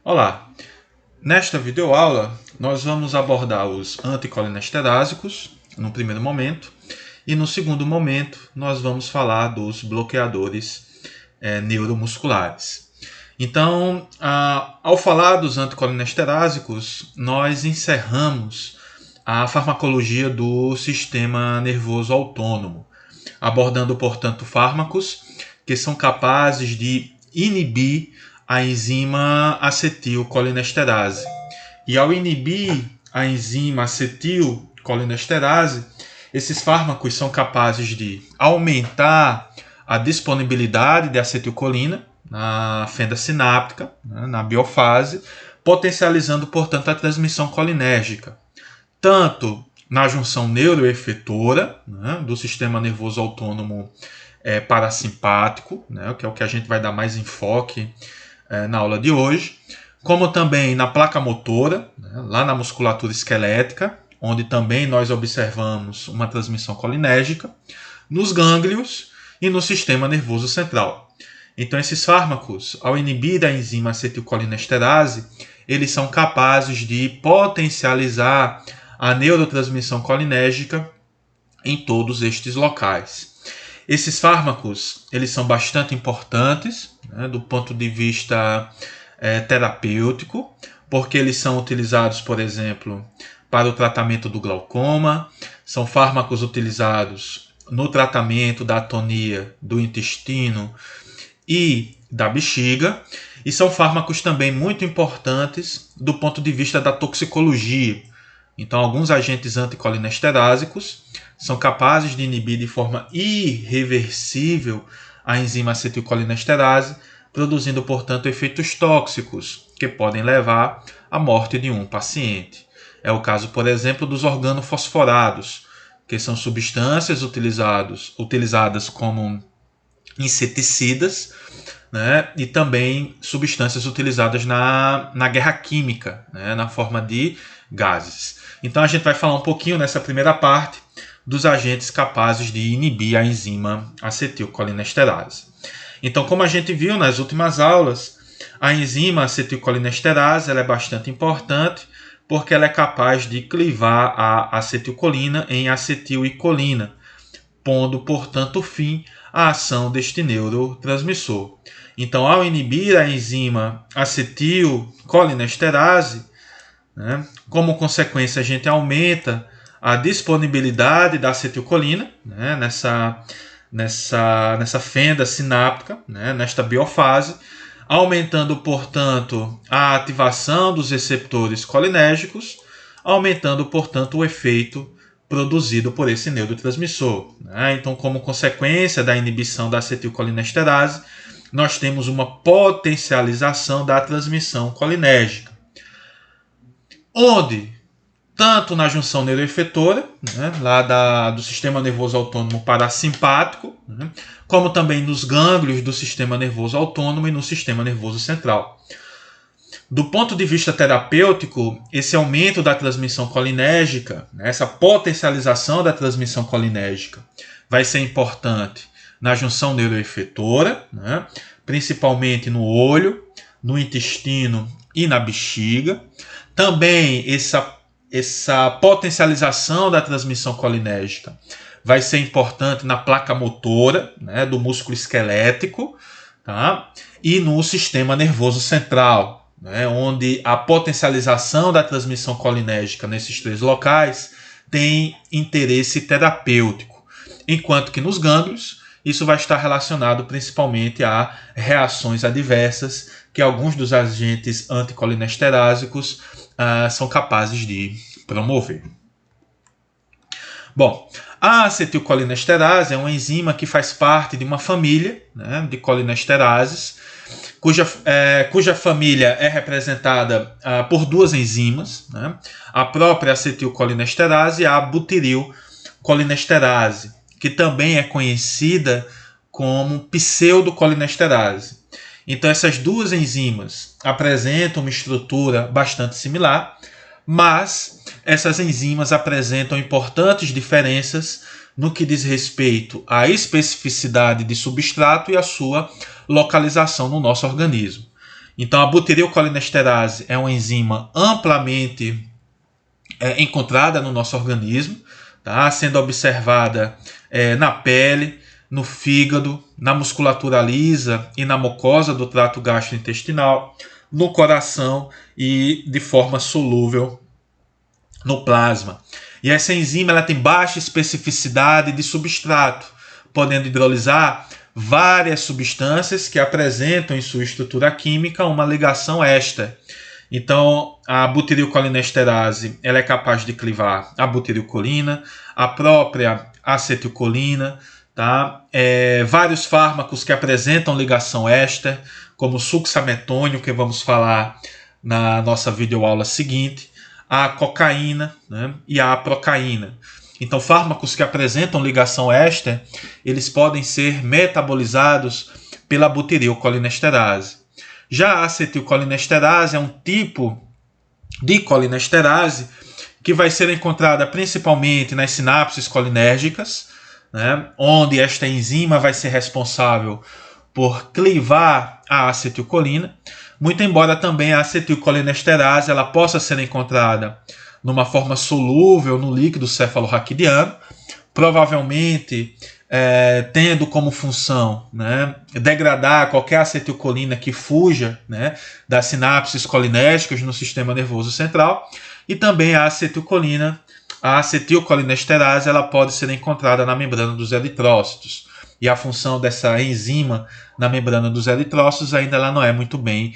Olá, nesta videoaula nós vamos abordar os anticolinesterásicos no primeiro momento e no segundo momento nós vamos falar dos bloqueadores neuromusculares. Então, ao falar dos anticolinesterásicos, nós encerramos a farmacologia do sistema nervoso autônomo, abordando, portanto, fármacos que são capazes de inibir a enzima acetilcolinesterase. E ao inibir a enzima acetilcolinesterase, esses fármacos são capazes de aumentar a disponibilidade de acetilcolina na fenda sináptica, na biofase, potencializando, portanto, a transmissão colinérgica, tanto na junção neuroefetora do sistema nervoso autônomo parasimpático, que é o que a gente vai dar mais enfoque na aula de hoje, como também na placa motora, lá na musculatura esquelética, onde também nós observamos uma transmissão colinérgica, nos gânglios e no sistema nervoso central. Então, esses fármacos, ao inibir a enzima acetilcolinesterase, eles são capazes de potencializar a neurotransmissão colinérgica em todos estes locais. Esses fármacos, eles são bastante importantes, do ponto de vista terapêutico, porque eles são utilizados, por exemplo, para o tratamento do glaucoma, são fármacos utilizados no tratamento da atonia do intestino e da bexiga, e são fármacos também muito importantes do ponto de vista da toxicologia. Então, alguns agentes anticolinesterásicos são capazes de inibir de forma irreversível a enzima acetilcolinesterase, produzindo, portanto, efeitos tóxicos que podem levar à morte de um paciente. É o caso, por exemplo, dos organofosforados, que são substâncias utilizadas como inseticidas, e também substâncias utilizadas na guerra química, na forma de gases. Então a gente vai falar um pouquinho nessa primeira parte dos agentes capazes de inibir a enzima acetilcolinesterase. Então, como a gente viu nas últimas aulas, a enzima acetilcolinesterase ela é bastante importante porque ela é capaz de clivar a acetilcolina em acetil-icolina, pondo, portanto, fim à ação deste neurotransmissor. Então, ao inibir a enzima acetilcolinesterase, como consequência, a gente aumenta a disponibilidade da acetilcolina nessa fenda sináptica, nesta biofase, aumentando, portanto, a ativação dos receptores colinérgicos, aumentando, portanto, o efeito produzido por esse neurotransmissor. Então, como consequência da inibição da acetilcolinesterase, nós temos uma potencialização da transmissão colinérgica, onde, tanto na junção neuroefetora, lá do sistema nervoso autônomo parasimpático, como também nos gânglios do sistema nervoso autônomo e no sistema nervoso central. Do ponto de vista terapêutico, esse aumento da transmissão colinérgica, essa potencialização da transmissão colinérgica, vai ser importante na junção neuroefetora, principalmente no olho, no intestino e na bexiga. Também essa potencialização da transmissão colinérgica vai ser importante na placa motora, do músculo esquelético, e no sistema nervoso central, onde a potencialização da transmissão colinérgica nesses três locais tem interesse terapêutico, enquanto que nos gânglios isso vai estar relacionado principalmente a reações adversas que alguns dos agentes anticolinesterásicos são capazes de promover. Bom, a acetilcolinesterase é uma enzima que faz parte de uma família de colinesterases, cuja família é representada por duas enzimas, a própria acetilcolinesterase e a butirilcolinesterase, que também é conhecida como pseudocolinesterase. Então, essas duas enzimas apresentam uma estrutura bastante similar, mas essas enzimas apresentam importantes diferenças no que diz respeito à especificidade de substrato e à sua localização no nosso organismo. Então, a butirilcolinesterase é uma enzima amplamente encontrada no nosso organismo, tá? Sendo observada na pele, no fígado, na musculatura lisa e na mucosa do trato gastrointestinal, no coração e de forma solúvel no plasma. E essa enzima ela tem baixa especificidade de substrato, podendo hidrolisar várias substâncias que apresentam em sua estrutura química uma ligação éster. Então, a butirilcolinesterase ela é capaz de clivar a butirilcolina, a própria acetilcolina, tá? Vários fármacos que apresentam ligação éster, como o succinilmetônio, que vamos falar na nossa videoaula seguinte, a cocaína, né? E a aprocaína. Então, fármacos que apresentam ligação éster, eles podem ser metabolizados pela butirilcolinesterase. Já a acetilcolinesterase é um tipo de colinesterase que vai ser encontrada principalmente nas sinapses colinérgicas, né, onde esta enzima vai ser responsável por clivar a acetilcolina, muito embora também a acetilcolinesterase ela possa ser encontrada numa forma solúvel no líquido cefalorraquidiano, provavelmente tendo como função, né, degradar qualquer acetilcolina que fuja, né, das sinapses colinérgicas no sistema nervoso central, e também a acetilcolina, a acetilcolinesterase, ela pode ser encontrada na membrana dos eritrócitos. E a função dessa enzima na membrana dos eritrócitos ainda ela não é muito bem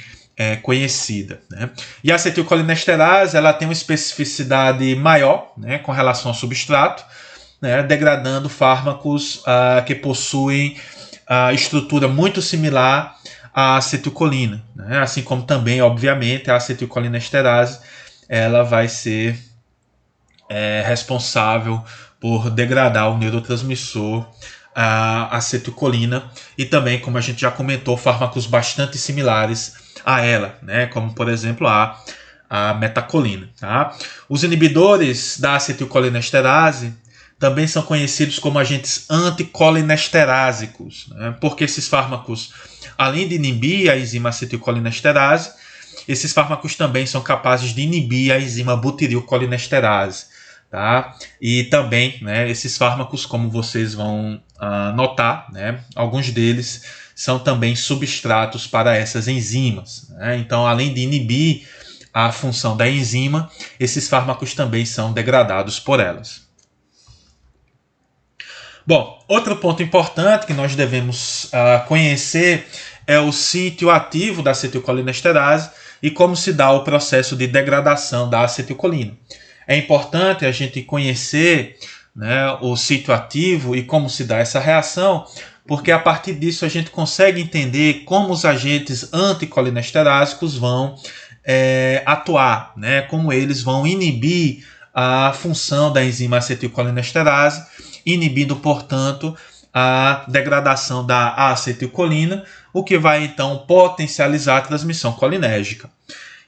conhecida, né? E a acetilcolinesterase ela tem uma especificidade maior, né, com relação ao substrato, né, degradando fármacos que possuem estrutura muito similar à acetilcolina, né? Assim como também, obviamente, a acetilcolinesterase ela vai ser responsável por degradar o neurotransmissor acetilcolina e também, como a gente já comentou, fármacos bastante similares a ela, né? Como por exemplo a metacolina. Tá? Os inibidores da acetilcolinesterase também são conhecidos como agentes anticolinesterásicos, né? Porque esses fármacos, além de inibir a enzima acetilcolinesterase, esses fármacos também são capazes de inibir a enzima butirilcolinesterase. Tá? E também, né, esses fármacos, como vocês vão notar, né, alguns deles são também substratos para essas enzimas. Né? Então, além de inibir a função da enzima, esses fármacos também são degradados por elas. Bom, outro ponto importante que nós devemos conhecer é o sítio ativo da acetilcolinesterase e como se dá o processo de degradação da acetilcolina. É importante a gente conhecer, né, o sítio ativo e como se dá essa reação, porque a partir disso a gente consegue entender como os agentes anticolinesterásicos vão atuar, né, como eles vão inibir a função da enzima acetilcolinesterase, inibindo, portanto, a degradação da acetilcolina, o que vai então potencializar a transmissão colinérgica.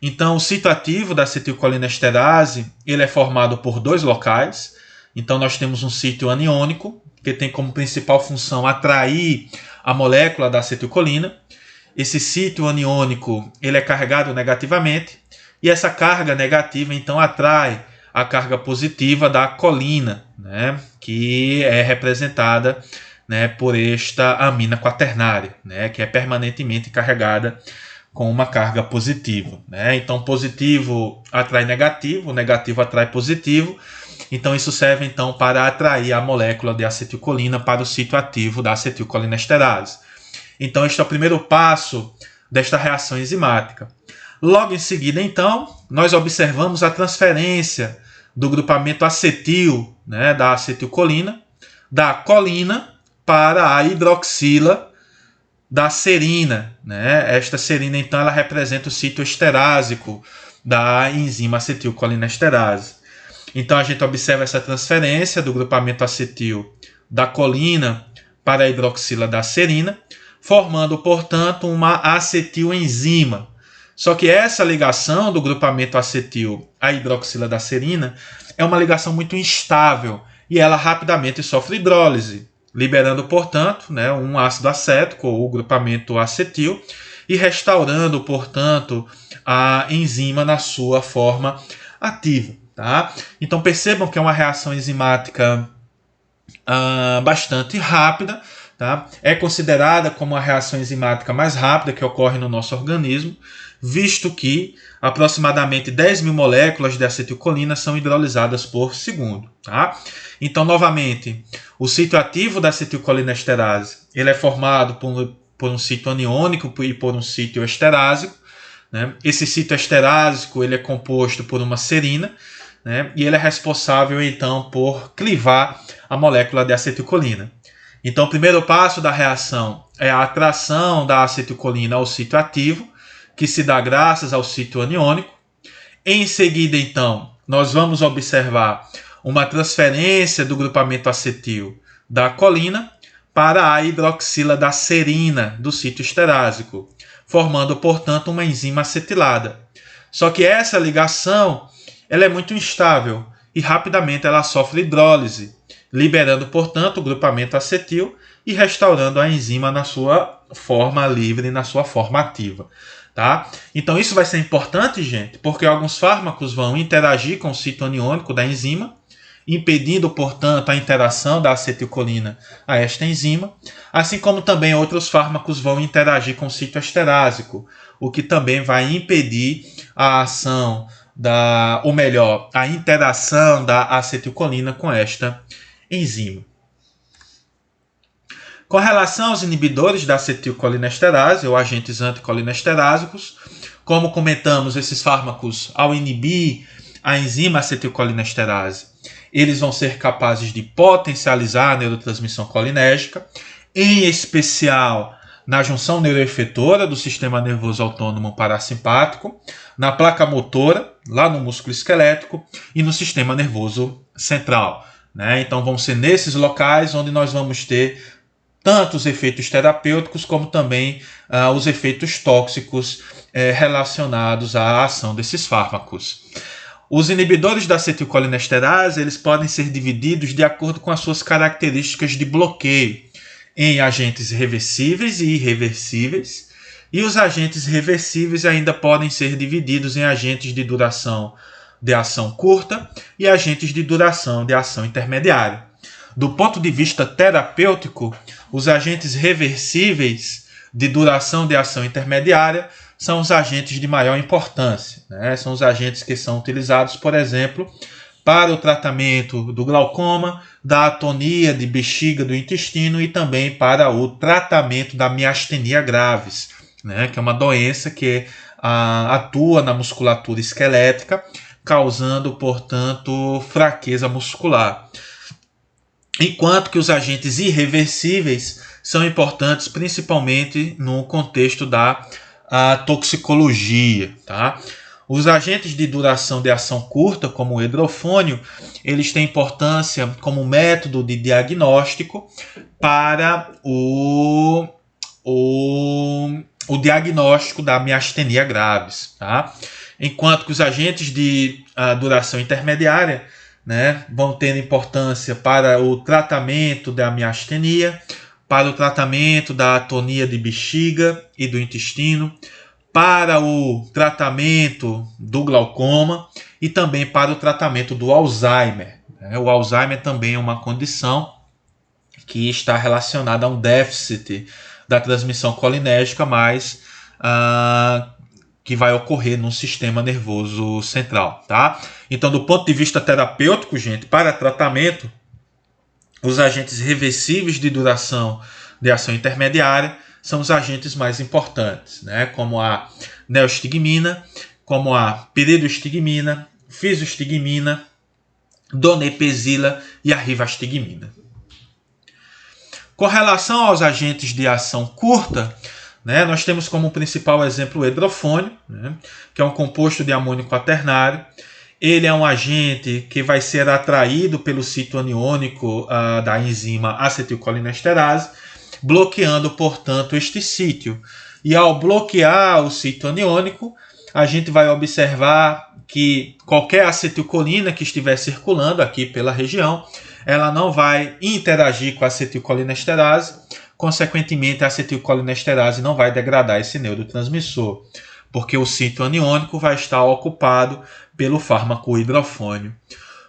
Então, o sítio ativo da acetilcolinesterase ele é formado por dois locais. Então, nós temos um sítio aniônico, que tem como principal função atrair a molécula da acetilcolina. Esse sítio aniônico ele é carregado negativamente, e essa carga negativa, então, atrai a carga positiva da colina, né, que é representada, né, por esta amina quaternária, né, que é permanentemente carregada com uma carga positiva. Né? Então, positivo atrai negativo, negativo atrai positivo. Então, isso serve então para atrair a molécula de acetilcolina para o sítio ativo da acetilcolinesterase. Então, este é o primeiro passo desta reação enzimática. Logo em seguida, então, nós observamos a transferência do grupamento acetil, né, da acetilcolina, da colina para a hidroxila da serina, né? Esta serina, então, ela representa o sítio esterásico da enzima acetilcolinesterase. Então, a gente observa essa transferência do grupamento acetil da colina para a hidroxila da serina, formando, portanto, uma acetilenzima. Só que essa ligação do grupamento acetil à hidroxila da serina é uma ligação muito instável e ela rapidamente sofre hidrólise, liberando, portanto, né, um ácido acético ou grupamento acetil, e restaurando, portanto, a enzima na sua forma ativa. Tá? Então percebam que é uma reação enzimática bastante rápida. Tá? É considerada como a reação enzimática mais rápida que ocorre no nosso organismo, visto que aproximadamente 10.000 moléculas de acetilcolina são hidrolisadas por segundo. Tá? Então, novamente, o sítio ativo da acetilcolinesterase ele é formado por um sítio aniônico e por um sítio esterásico. Né? Esse sítio esterásico ele é composto por uma serina, né? E ele é responsável, então, por clivar a molécula de acetilcolina. Então, o primeiro passo da reação é a atração da acetilcolina ao sítio ativo, que se dá graças ao sítio aniônico. Em seguida, então, nós vamos observar uma transferência do grupamento acetil da colina para a hidroxila da serina do sítio esterásico, formando, portanto, uma enzima acetilada. Só que essa ligação ela é muito instável e rapidamente ela sofre hidrólise, liberando, portanto, o grupamento acetil e restaurando a enzima na sua forma livre, na sua forma ativa. Tá? Então isso vai ser importante, gente, porque alguns fármacos vão interagir com o sítio aniônico da enzima, impedindo, portanto, a interação da acetilcolina a esta enzima, assim como também outros fármacos vão interagir com o sítio esterásico, o que também vai impedir a ação a interação da acetilcolina com esta enzima. Com relação aos inibidores da acetilcolinesterase, ou agentes anticolinesterásicos, como comentamos, esses fármacos, ao inibir a enzima acetilcolinesterase, eles vão ser capazes de potencializar a neurotransmissão colinérgica, em especial na junção neuroefetora do sistema nervoso autônomo parasimpático, na placa motora, lá no músculo esquelético, e no sistema nervoso central. Né? Então vão ser nesses locais onde nós vamos ter tanto os efeitos terapêuticos como também os efeitos tóxicos relacionados à ação desses fármacos. Os inibidores da acetilcolinesterase eles podem ser divididos de acordo com as suas características de bloqueio em agentes reversíveis e irreversíveis, e os agentes reversíveis ainda podem ser divididos em agentes de duração de ação curta e agentes de duração de ação intermediária. Do ponto de vista terapêutico, os agentes reversíveis de duração de ação intermediária são os agentes de maior importância. Né? São os agentes que são utilizados, por exemplo, para o tratamento do glaucoma, da atonia de bexiga do intestino e também para o tratamento da miastenia gravis, né? Que é uma doença que atua na musculatura esquelética, causando, portanto, fraqueza muscular. Enquanto que os agentes irreversíveis são importantes principalmente no contexto da toxicologia. Tá? Os agentes de duração de ação curta, como o hidrofônio, eles têm importância como método de diagnóstico para o diagnóstico da miastenia gravis. Tá? Enquanto que os agentes de duração intermediária, né, vão ter importância para o tratamento da miastenia, para o tratamento da atonia de bexiga e do intestino, para o tratamento do glaucoma e também para o tratamento do Alzheimer. O Alzheimer também é uma condição que está relacionada a um déficit da transmissão colinérgica, mas que vai ocorrer no sistema nervoso central. Tá? Então, do ponto de vista terapêutico, gente, para tratamento, os agentes reversíveis de duração de ação intermediária são os agentes mais importantes, né? Como a neostigmina, como a piridoxtigmina, fisostigmina, donepezila e a rivastigmina. Com relação aos agentes de ação curta, né, nós temos como principal exemplo o hidrofônio, né, que é um composto de amônio quaternário. Ele é um agente que vai ser atraído pelo sítio aniônico da enzima acetilcolinesterase, bloqueando, portanto, este sítio. E ao bloquear o sítio aniônico, a gente vai observar que qualquer acetilcolina que estiver circulando aqui pela região, ela não vai interagir com a acetilcolinesterase, consequentemente a acetilcolinesterase não vai degradar esse neurotransmissor, porque o sítio aniônico vai estar ocupado pelo fármaco hidrofônio.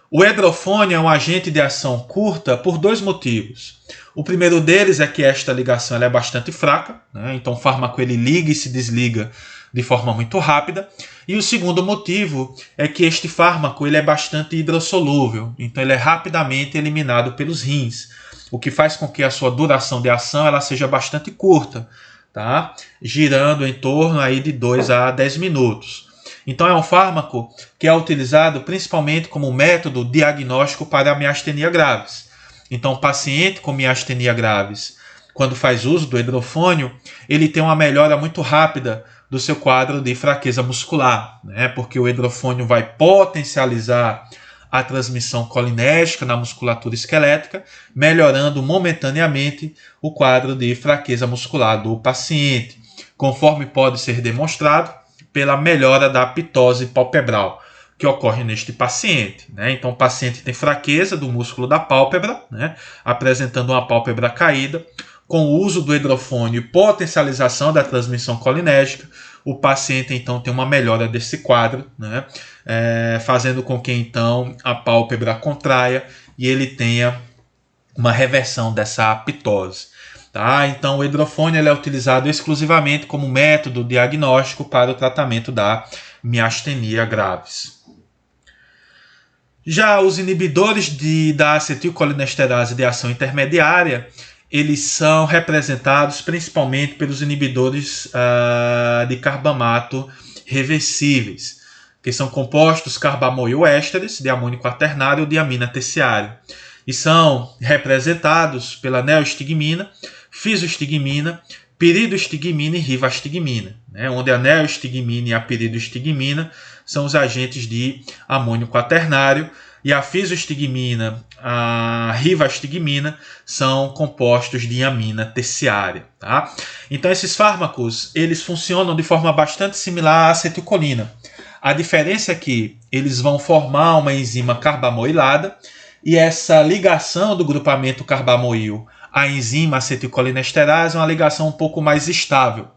O hidrofônio é um agente de ação curta por dois motivos. O primeiro deles é que esta ligação ela é bastante fraca, né? Então o fármaco ele liga e se desliga de forma muito rápida. E o segundo motivo é que este fármaco ele é bastante hidrossolúvel, então ele é rapidamente eliminado pelos rins, o que faz com que a sua duração de ação ela seja bastante curta, tá? Girando em torno aí de 2 a 10 minutos. Então é um fármaco que é utilizado principalmente como método diagnóstico para miastenia graves. Então o paciente com miastenia graves, quando faz uso do hidrofônio, ele tem uma melhora muito rápida do seu quadro de fraqueza muscular, né? Porque o hidrofônio vai potencializar a transmissão colinérgica na musculatura esquelética, melhorando momentaneamente o quadro de fraqueza muscular do paciente, conforme pode ser demonstrado pela melhora da ptose palpebral que ocorre neste paciente, né? Então o paciente tem fraqueza do músculo da pálpebra, né? Apresentando uma pálpebra caída. Com o uso do hidrofônio e potencialização da transmissão colinérgica, o paciente então tem uma melhora desse quadro, né? Fazendo com que então a pálpebra contraia e ele tenha uma reversão dessa aptose. Tá? Então o hidrofônio ele é utilizado exclusivamente como método diagnóstico para o tratamento da miastenia graves. Já os inibidores da acetilcolinesterase de ação intermediária, eles são representados principalmente pelos inibidores de carbamato reversíveis, que são compostos carbamoil-ésteres de amônio quaternário ou de amina terciário, e são representados pela neostigmina, fisostigmina, piridostigmina e rivastigmina, né, onde a neostigmina e a piridostigmina são os agentes de amônio quaternário, e a fisostigmina, a rivastigmina são compostos de amina terciária. Tá? Então esses fármacos eles funcionam de forma bastante similar à acetilcolina. A diferença é que eles vão formar uma enzima carbamoilada e essa ligação do grupamento carbamoil à enzima acetilcolinesterase é uma ligação um pouco mais estável.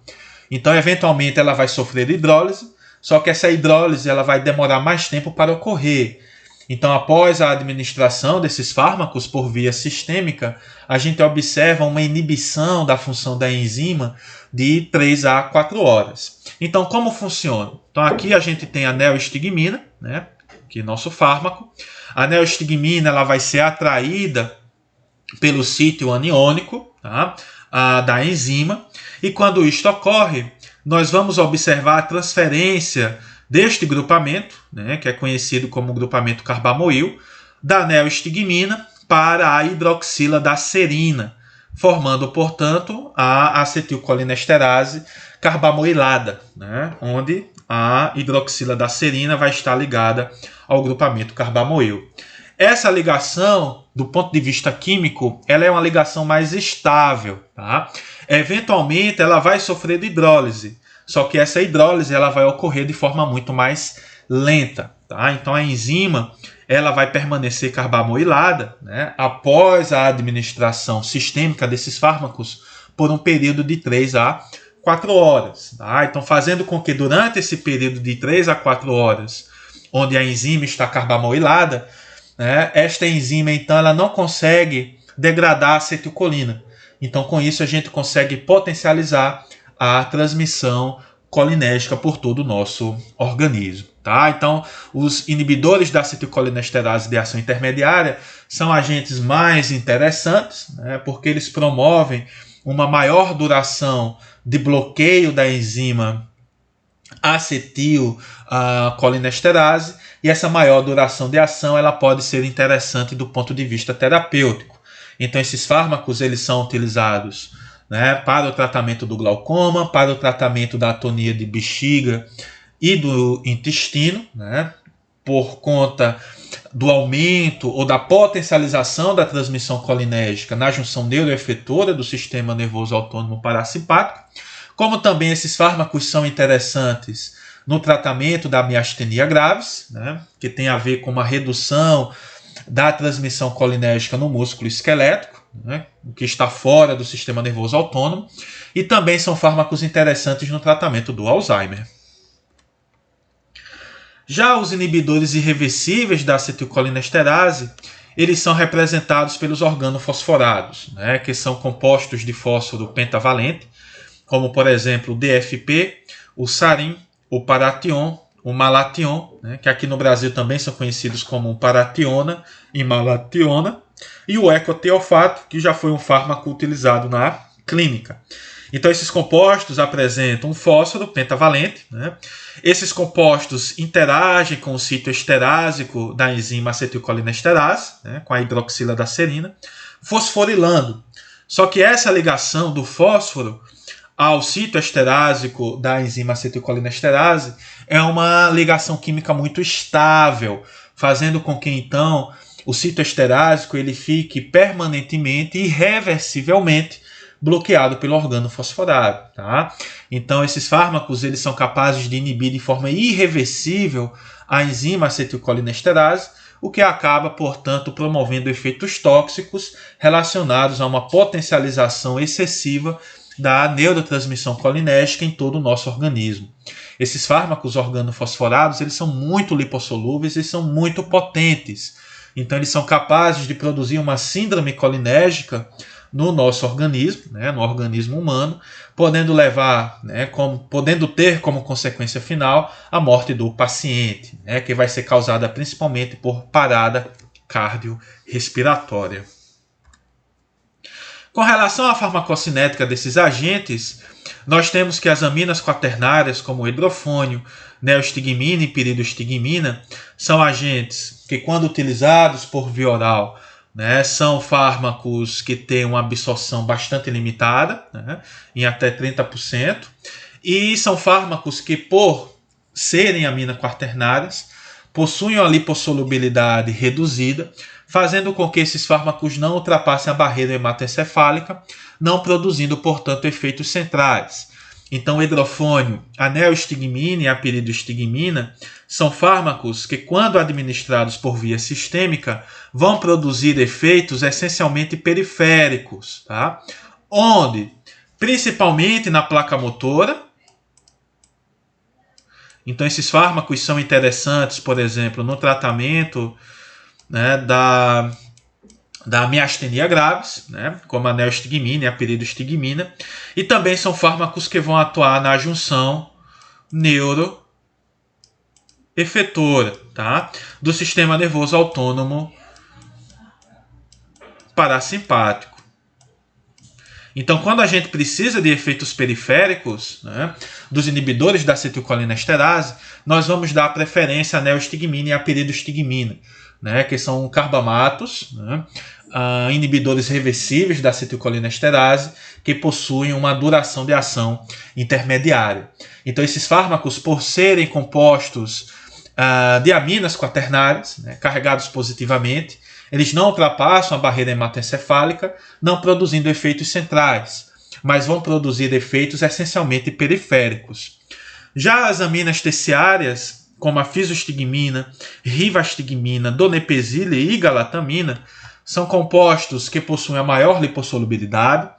Então eventualmente ela vai sofrer hidrólise, só que essa hidrólise ela vai demorar mais tempo para ocorrer. Então, após a administração desses fármacos por via sistêmica, a gente observa uma inibição da função da enzima de 3 a 4 horas. Então, como funciona? Então, aqui a gente tem a neostigmina, né, que é nosso fármaco. A neostigmina ela vai ser atraída pelo sítio aniônico, tá, da enzima, e quando isto ocorre, nós vamos observar a transferência deste grupamento, né, que é conhecido como grupamento carbamoil, da neostigmina para a hidroxila da serina, formando, portanto, a acetilcolinesterase carbamoilada, né, onde a hidroxila da serina vai estar ligada ao grupamento carbamoil. Essa ligação, do ponto de vista químico, ela é uma ligação mais estável. Tá? Eventualmente, ela vai sofrer de hidrólise, só que essa hidrólise ela vai ocorrer de forma muito mais lenta. Tá? Então a enzima ela vai permanecer carbamoilada, né, após a administração sistêmica desses fármacos por um período de 3 a 4 horas. Tá? Então fazendo com que durante esse período de 3 a 4 horas, onde a enzima está carbamoilada, né, esta enzima então ela não consegue degradar a acetilcolina. Então com isso a gente consegue potencializar a transmissão colinérgica por todo o nosso organismo. Tá? Então, os inibidores da acetilcolinesterase de ação intermediária são agentes mais interessantes, né, porque eles promovem uma maior duração de bloqueio da enzima acetilcolinesterase, e essa maior duração de ação ela pode ser interessante do ponto de vista terapêutico. Então, esses fármacos eles são utilizados, né, para o tratamento do glaucoma, para o tratamento da atonia de bexiga e do intestino, né, por conta do aumento ou da potencialização da transmissão colinérgica na junção neuroefetora do sistema nervoso autônomo parasimpático, como também esses fármacos são interessantes no tratamento da miastenia graves, né, que tem a ver com uma redução da transmissão colinérgica no músculo esquelético, né, o que está fora do sistema nervoso autônomo, e também são fármacos interessantes no tratamento do Alzheimer. Já os inibidores irreversíveis da acetilcolinesterase, eles são representados pelos organofosforados, né, que são compostos de fósforo pentavalente, como por exemplo o DFP, o sarin, o paration, o malation, né, que aqui no Brasil também são conhecidos como parationa e malationa, e o ecoteofato, que já foi um fármaco utilizado na clínica. Então esses compostos apresentam um fósforo pentavalente, né? Esses compostos interagem com o sítio esterásico da enzima acetilcolinesterase, né, com a hidroxila da serina, fosforilando. Só que essa ligação do fósforo ao sítio esterásico da enzima acetilcolinesterase é uma ligação química muito estável, fazendo com que então o sítio esterásico ele fique permanentemente e irreversivelmente bloqueado pelo organofosforado, tá? Então esses fármacos eles são capazes de inibir de forma irreversível a enzima acetilcolinesterase, o que acaba, portanto, promovendo efeitos tóxicos relacionados a uma potencialização excessiva da neurotransmissão colinérgica em todo o nosso organismo. Esses fármacos organofosforados eles são muito lipossolúveis e são muito potentes. Então eles são capazes de produzir uma síndrome colinérgica no nosso organismo, né, no organismo humano, podendo levar, né, podendo ter como consequência final a morte do paciente, né, que vai ser causada principalmente por parada cardiorrespiratória. Com relação à farmacocinética desses agentes, nós temos que as aminas quaternárias, como o hidrofônio, neostigmina e piridostigmina, são agentes que, quando utilizados por via oral, né, são fármacos que têm uma absorção bastante limitada, né, em até 30%, e são fármacos que, por serem aminas quaternárias, possuem uma lipossolubilidade reduzida, fazendo com que esses fármacos não ultrapassem a barreira hematoencefálica, não produzindo, portanto, efeitos centrais. Então, o hidrofônio, a neostigmina e a piridostigmina são fármacos que, quando administrados por via sistêmica, vão produzir efeitos essencialmente periféricos, tá? Onde? Principalmente na placa motora. Então, esses fármacos são interessantes, por exemplo, no tratamento, né, da miastenia graves, né, como a neostigmina e a piridostigmina, e também são fármacos que vão atuar na junção neuroefetora, tá, do sistema nervoso autônomo parasimpático. Então, quando a gente precisa de efeitos periféricos, né, dos inibidores da acetilcolinesterase, nós vamos dar preferência à neostigmina e à piridostigmina, né, que são carbamatos, né, inibidores reversíveis da acetilcolinesterase, que possuem uma duração de ação intermediária. Então, esses fármacos, por serem compostos de aminas quaternárias, né, carregados positivamente, eles não ultrapassam a barreira hematoencefálica, não produzindo efeitos centrais, mas vão produzir efeitos essencialmente periféricos. Já as aminas terciárias, como a fisostigmina, rivastigmina, donepezila e galatamina, são compostos que possuem a maior lipossolubilidade.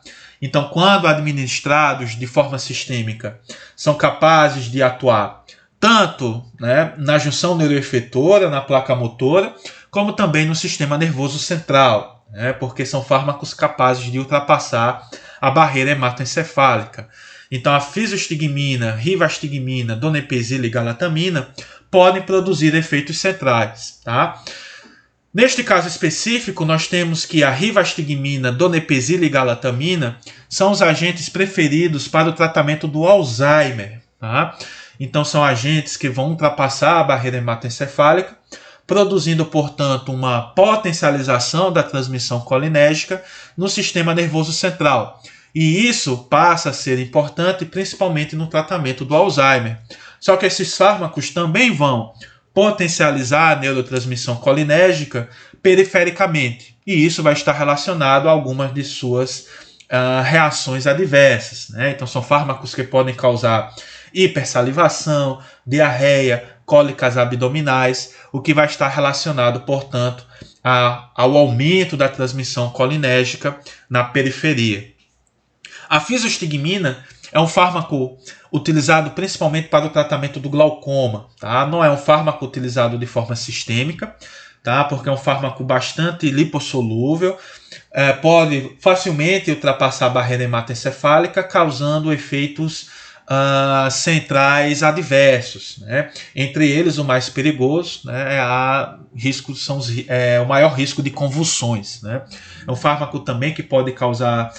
Então, quando administrados de forma sistêmica, são capazes de atuar tanto, né, na junção neuroefetora, na placa motora, como também no sistema nervoso central, né, porque são fármacos capazes de ultrapassar a barreira hematoencefálica. Então, a fisostigmina, rivastigmina, donepezila e galatamina podem produzir efeitos centrais, tá? Neste caso específico, nós temos que a rivastigmina, donepezila e galatamina são os agentes preferidos para o tratamento do Alzheimer, tá? Então, são agentes que vão ultrapassar a barreira hematoencefálica, produzindo, portanto, uma potencialização da transmissão colinérgica no sistema nervoso central. E isso passa a ser importante principalmente no tratamento do Alzheimer. Só que esses fármacos também vão potencializar a neurotransmissão colinérgica perifericamente. E isso vai estar relacionado a algumas de suas reações adversas, né? Então, são fármacos que podem causar hipersalivação, diarreia, cólicas abdominais, o que vai estar relacionado, portanto, ao aumento da transmissão colinérgica na periferia. A fisostigmina é um fármaco utilizado principalmente para o tratamento do glaucoma. Tá? Não é um fármaco utilizado de forma sistêmica, tá? Porque é um fármaco bastante lipossolúvel, pode facilmente ultrapassar a barreira hematoencefálica, causando efeitos centrais adversos. Né? Entre eles, o mais perigoso, né, o maior risco de convulsões. Né? É um fármaco também que pode causar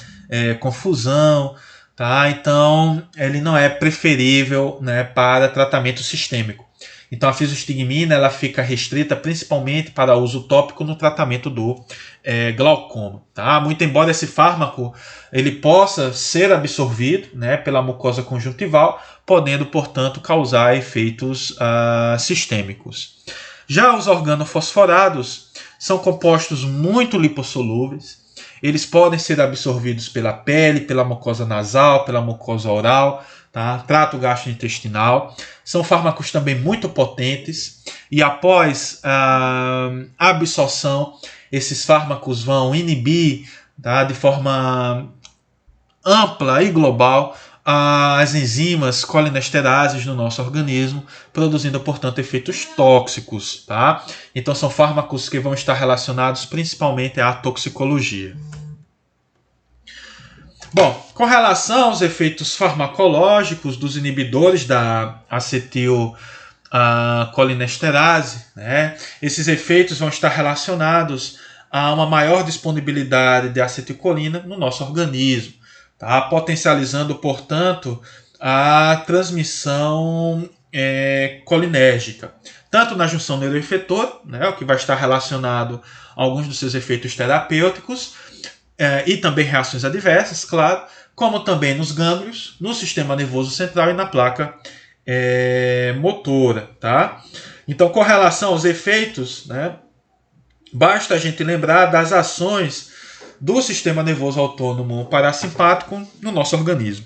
confusão, tá? Então ele não é preferível, né, para tratamento sistêmico. Então a fisostigmina ela fica restrita principalmente para uso tópico no tratamento do glaucoma. Tá? Muito embora esse fármaco ele possa ser absorvido, né, pela mucosa conjuntival, podendo, portanto, causar efeitos sistêmicos. Já os organofosforados são compostos muito lipossolúveis. Eles podem ser absorvidos pela pele, pela mucosa nasal, pela mucosa oral, tá? Trato gastrointestinal. São fármacos também muito potentes e após a absorção, esses fármacos vão inibir, tá, de forma ampla e global as enzimas colinesterases no nosso organismo, produzindo, portanto, efeitos tóxicos. Tá? Então, são fármacos que vão estar relacionados principalmente à toxicologia. Bom, com relação aos efeitos farmacológicos dos inibidores da acetilcolinesterase, né, esses efeitos vão estar relacionados a uma maior disponibilidade de acetilcolina no nosso organismo, tá? Potencializando, portanto, a transmissão colinérgica, tanto na junção neuroefetor, né, o que vai estar relacionado a alguns dos seus efeitos terapêuticos, e também reações adversas, claro, como também nos gânglios, no sistema nervoso central e na placa motora. Tá? Então, com relação aos efeitos, né, basta a gente lembrar das ações do sistema nervoso autônomo parasimpático no nosso organismo.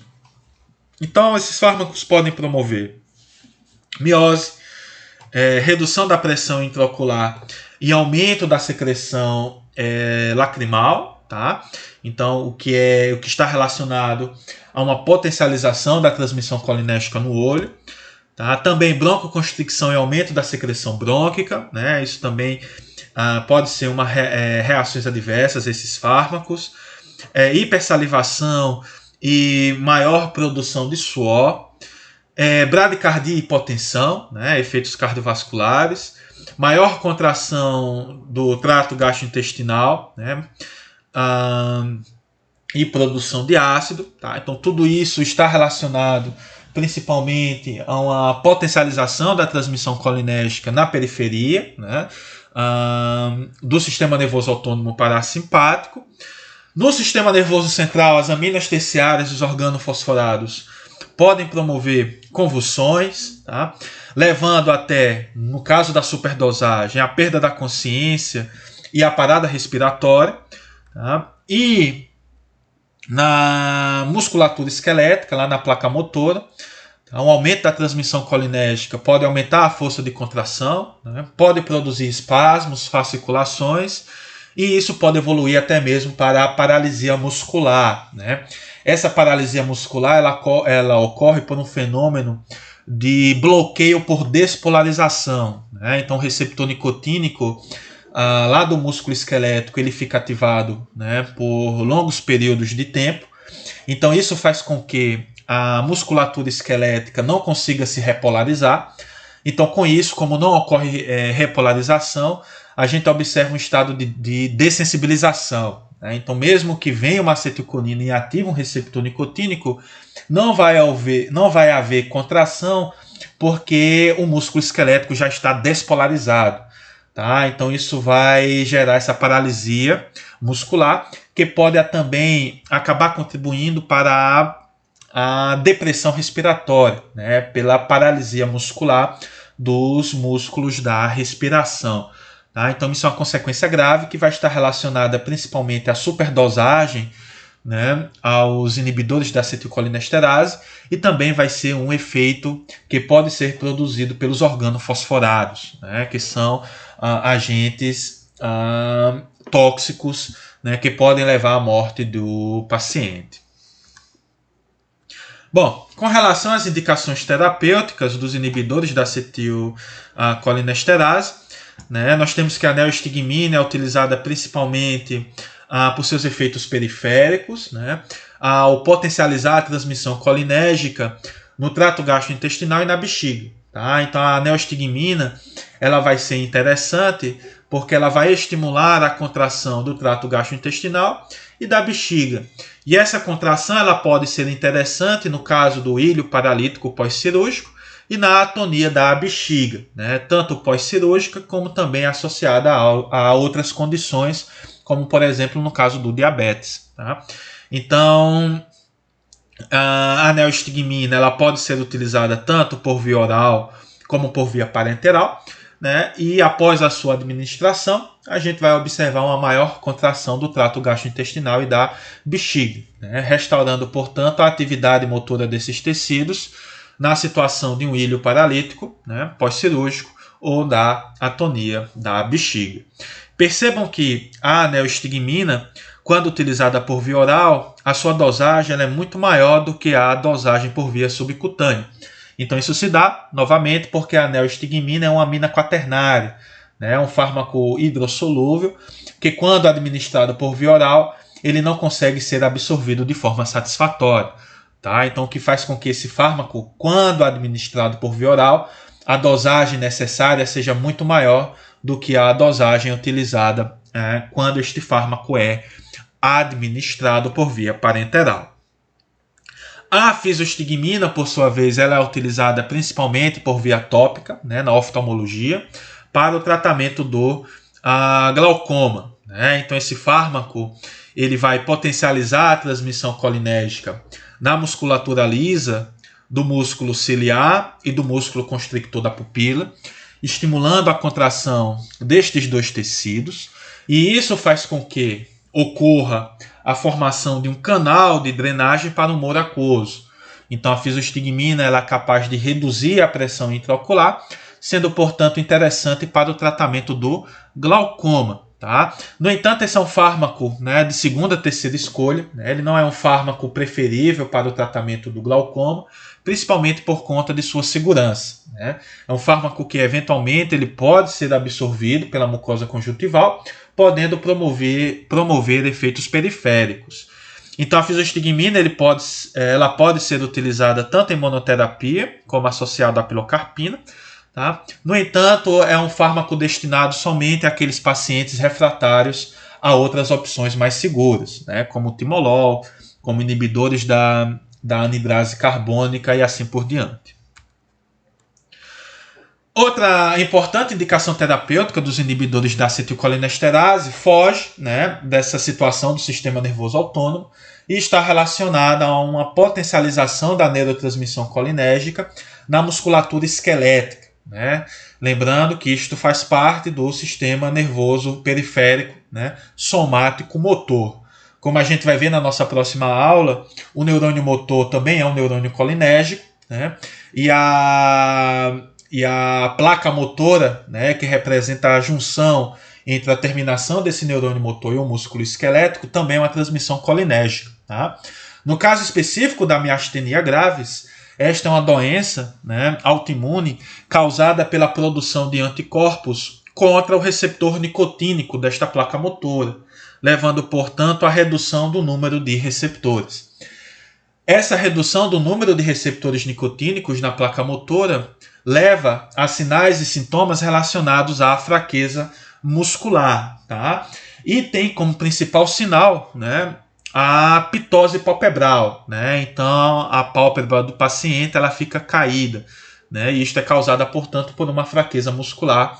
Então, esses fármacos podem promover miose, redução da pressão intraocular e aumento da secreção lacrimal. Tá? Então, o que está relacionado a uma potencialização da transmissão colinérgica no olho. Tá? Também broncoconstricção e aumento da secreção brônquica. Né? Isso também pode ser reações adversas a esses fármacos. Hipersalivação e maior produção de suor. Bradicardia e hipotensão, né? Efeitos cardiovasculares. Maior contração do trato gastrointestinal, né? E produção de ácido. Tá? Então, tudo isso está relacionado principalmente a uma potencialização da transmissão colinérgica na periferia, né? Do sistema nervoso autônomo parasimpático. No sistema nervoso central, as aminas terciárias dos organofosforados podem promover convulsões, tá? Levando até, no caso da superdosagem, a perda da consciência e a parada respiratória. Tá? E na musculatura esquelética, lá na placa motora, tá? Um aumento da transmissão colinérgica pode aumentar a força de contração, né? Pode produzir espasmos, fasciculações, e isso pode evoluir até mesmo para a paralisia muscular. Né? Essa paralisia muscular ela ocorre por um fenômeno de bloqueio por despolarização. Né? Então, o receptor nicotínico lá do músculo esquelético ele fica ativado, né, por longos períodos de tempo. Então isso faz com que a musculatura esquelética não consiga se repolarizar. Então, com isso, como não ocorre repolarização, a gente observa um estado de dessensibilização. Né? Então, mesmo que venha uma acetilcolina e ative um receptor nicotínico, não vai haver contração, porque o músculo esquelético já está despolarizado. Tá? Então isso vai gerar essa paralisia muscular, que pode também acabar contribuindo para a depressão respiratória, né? Pela paralisia muscular dos músculos da respiração. Tá? Então isso é uma consequência grave que vai estar relacionada principalmente à superdosagem né, aos inibidores da acetilcolinesterase, e também vai ser um efeito que pode ser produzido pelos organofosforados, né, que são agentes tóxicos, né, que podem levar à morte do paciente. Bom, com relação às indicações terapêuticas dos inibidores da acetilcolinesterase, né, nós temos que a neostigmina é utilizada principalmente por seus efeitos periféricos, né, ao potencializar a transmissão colinérgica no trato gastrointestinal e na bexiga. Tá? Então a neostigmina ela vai ser interessante porque ela vai estimular a contração do trato gastrointestinal e da bexiga. E essa contração ela pode ser interessante no caso do ilho paralítico pós-cirúrgico e na atonia da bexiga, né? Tanto pós-cirúrgica como também associada a outras condições, como por exemplo no caso do diabetes. Tá? Então, a neostigmina ela pode ser utilizada tanto por via oral como por via parenteral, né? E após a sua administração, a gente vai observar uma maior contração do trato gastrointestinal e da bexiga, né? Restaurando, portanto, a atividade motora desses tecidos na situação de um ilho paralítico, né, pós-cirúrgico, ou da atonia da bexiga. Percebam que a neostigmina, quando utilizada por via oral, a sua dosagem é muito maior do que a dosagem por via subcutânea. Então isso se dá, novamente, porque a neostigmina é uma amina quaternária, né, um fármaco hidrossolúvel, que quando administrado por via oral, ele não consegue ser absorvido de forma satisfatória. Tá? Então, o que faz com que esse fármaco, quando administrado por via oral, a dosagem necessária seja muito maior do que a dosagem utilizada quando este fármaco é administrado por via parenteral. A fisostigmina, por sua vez, ela é utilizada principalmente por via tópica, né, na oftalmologia, para o tratamento do glaucoma. Né? Então, esse fármaco ele vai potencializar a transmissão colinérgica na musculatura lisa do músculo ciliar e do músculo constrictor da pupila, estimulando a contração destes dois tecidos, e isso faz com que ocorra a formação de um canal de drenagem para o humor aquoso. Então a fisostigmina ela é capaz de reduzir a pressão intraocular, sendo, portanto, interessante para o tratamento do glaucoma. Tá? No entanto, esse é um fármaco, né, de segunda, terceira escolha. Né? Ele não é um fármaco preferível para o tratamento do glaucoma, principalmente por conta de sua segurança. Né? É um fármaco que, eventualmente, ele pode ser absorvido pela mucosa conjuntival, podendo promover efeitos periféricos. Então, a fisostigmina ela pode ser utilizada tanto em monoterapia, como associada à pilocarpina. Tá? No entanto, é um fármaco destinado somente àqueles pacientes refratários a outras opções mais seguras, né? Como o timolol, como inibidores da anidrase carbônica e assim por diante. Outra importante indicação terapêutica dos inibidores da acetilcolinesterase foge, né, dessa situação do sistema nervoso autônomo e está relacionada a uma potencialização da neurotransmissão colinérgica na musculatura esquelética. Né? Lembrando que isto faz parte do sistema nervoso periférico, né? Somático motor. Como a gente vai ver na nossa próxima aula, o neurônio motor também é um neurônio colinérgico, né? E a placa motora, né, que representa a junção entre a terminação desse neurônio motor e o músculo esquelético, também é uma transmissão colinérgica. Tá? No caso específico da miastenia gravis, esta é uma doença, né, autoimune causada pela produção de anticorpos contra o receptor nicotínico desta placa motora, levando, portanto, à redução do número de receptores. Essa redução do número de receptores nicotínicos na placa motora leva a sinais e sintomas relacionados à fraqueza muscular. Tá? E tem como principal sinal, né, a pitose palpebral, né? Então a pálpebra do paciente ela fica caída, né? E isto é causada, portanto, por uma fraqueza muscular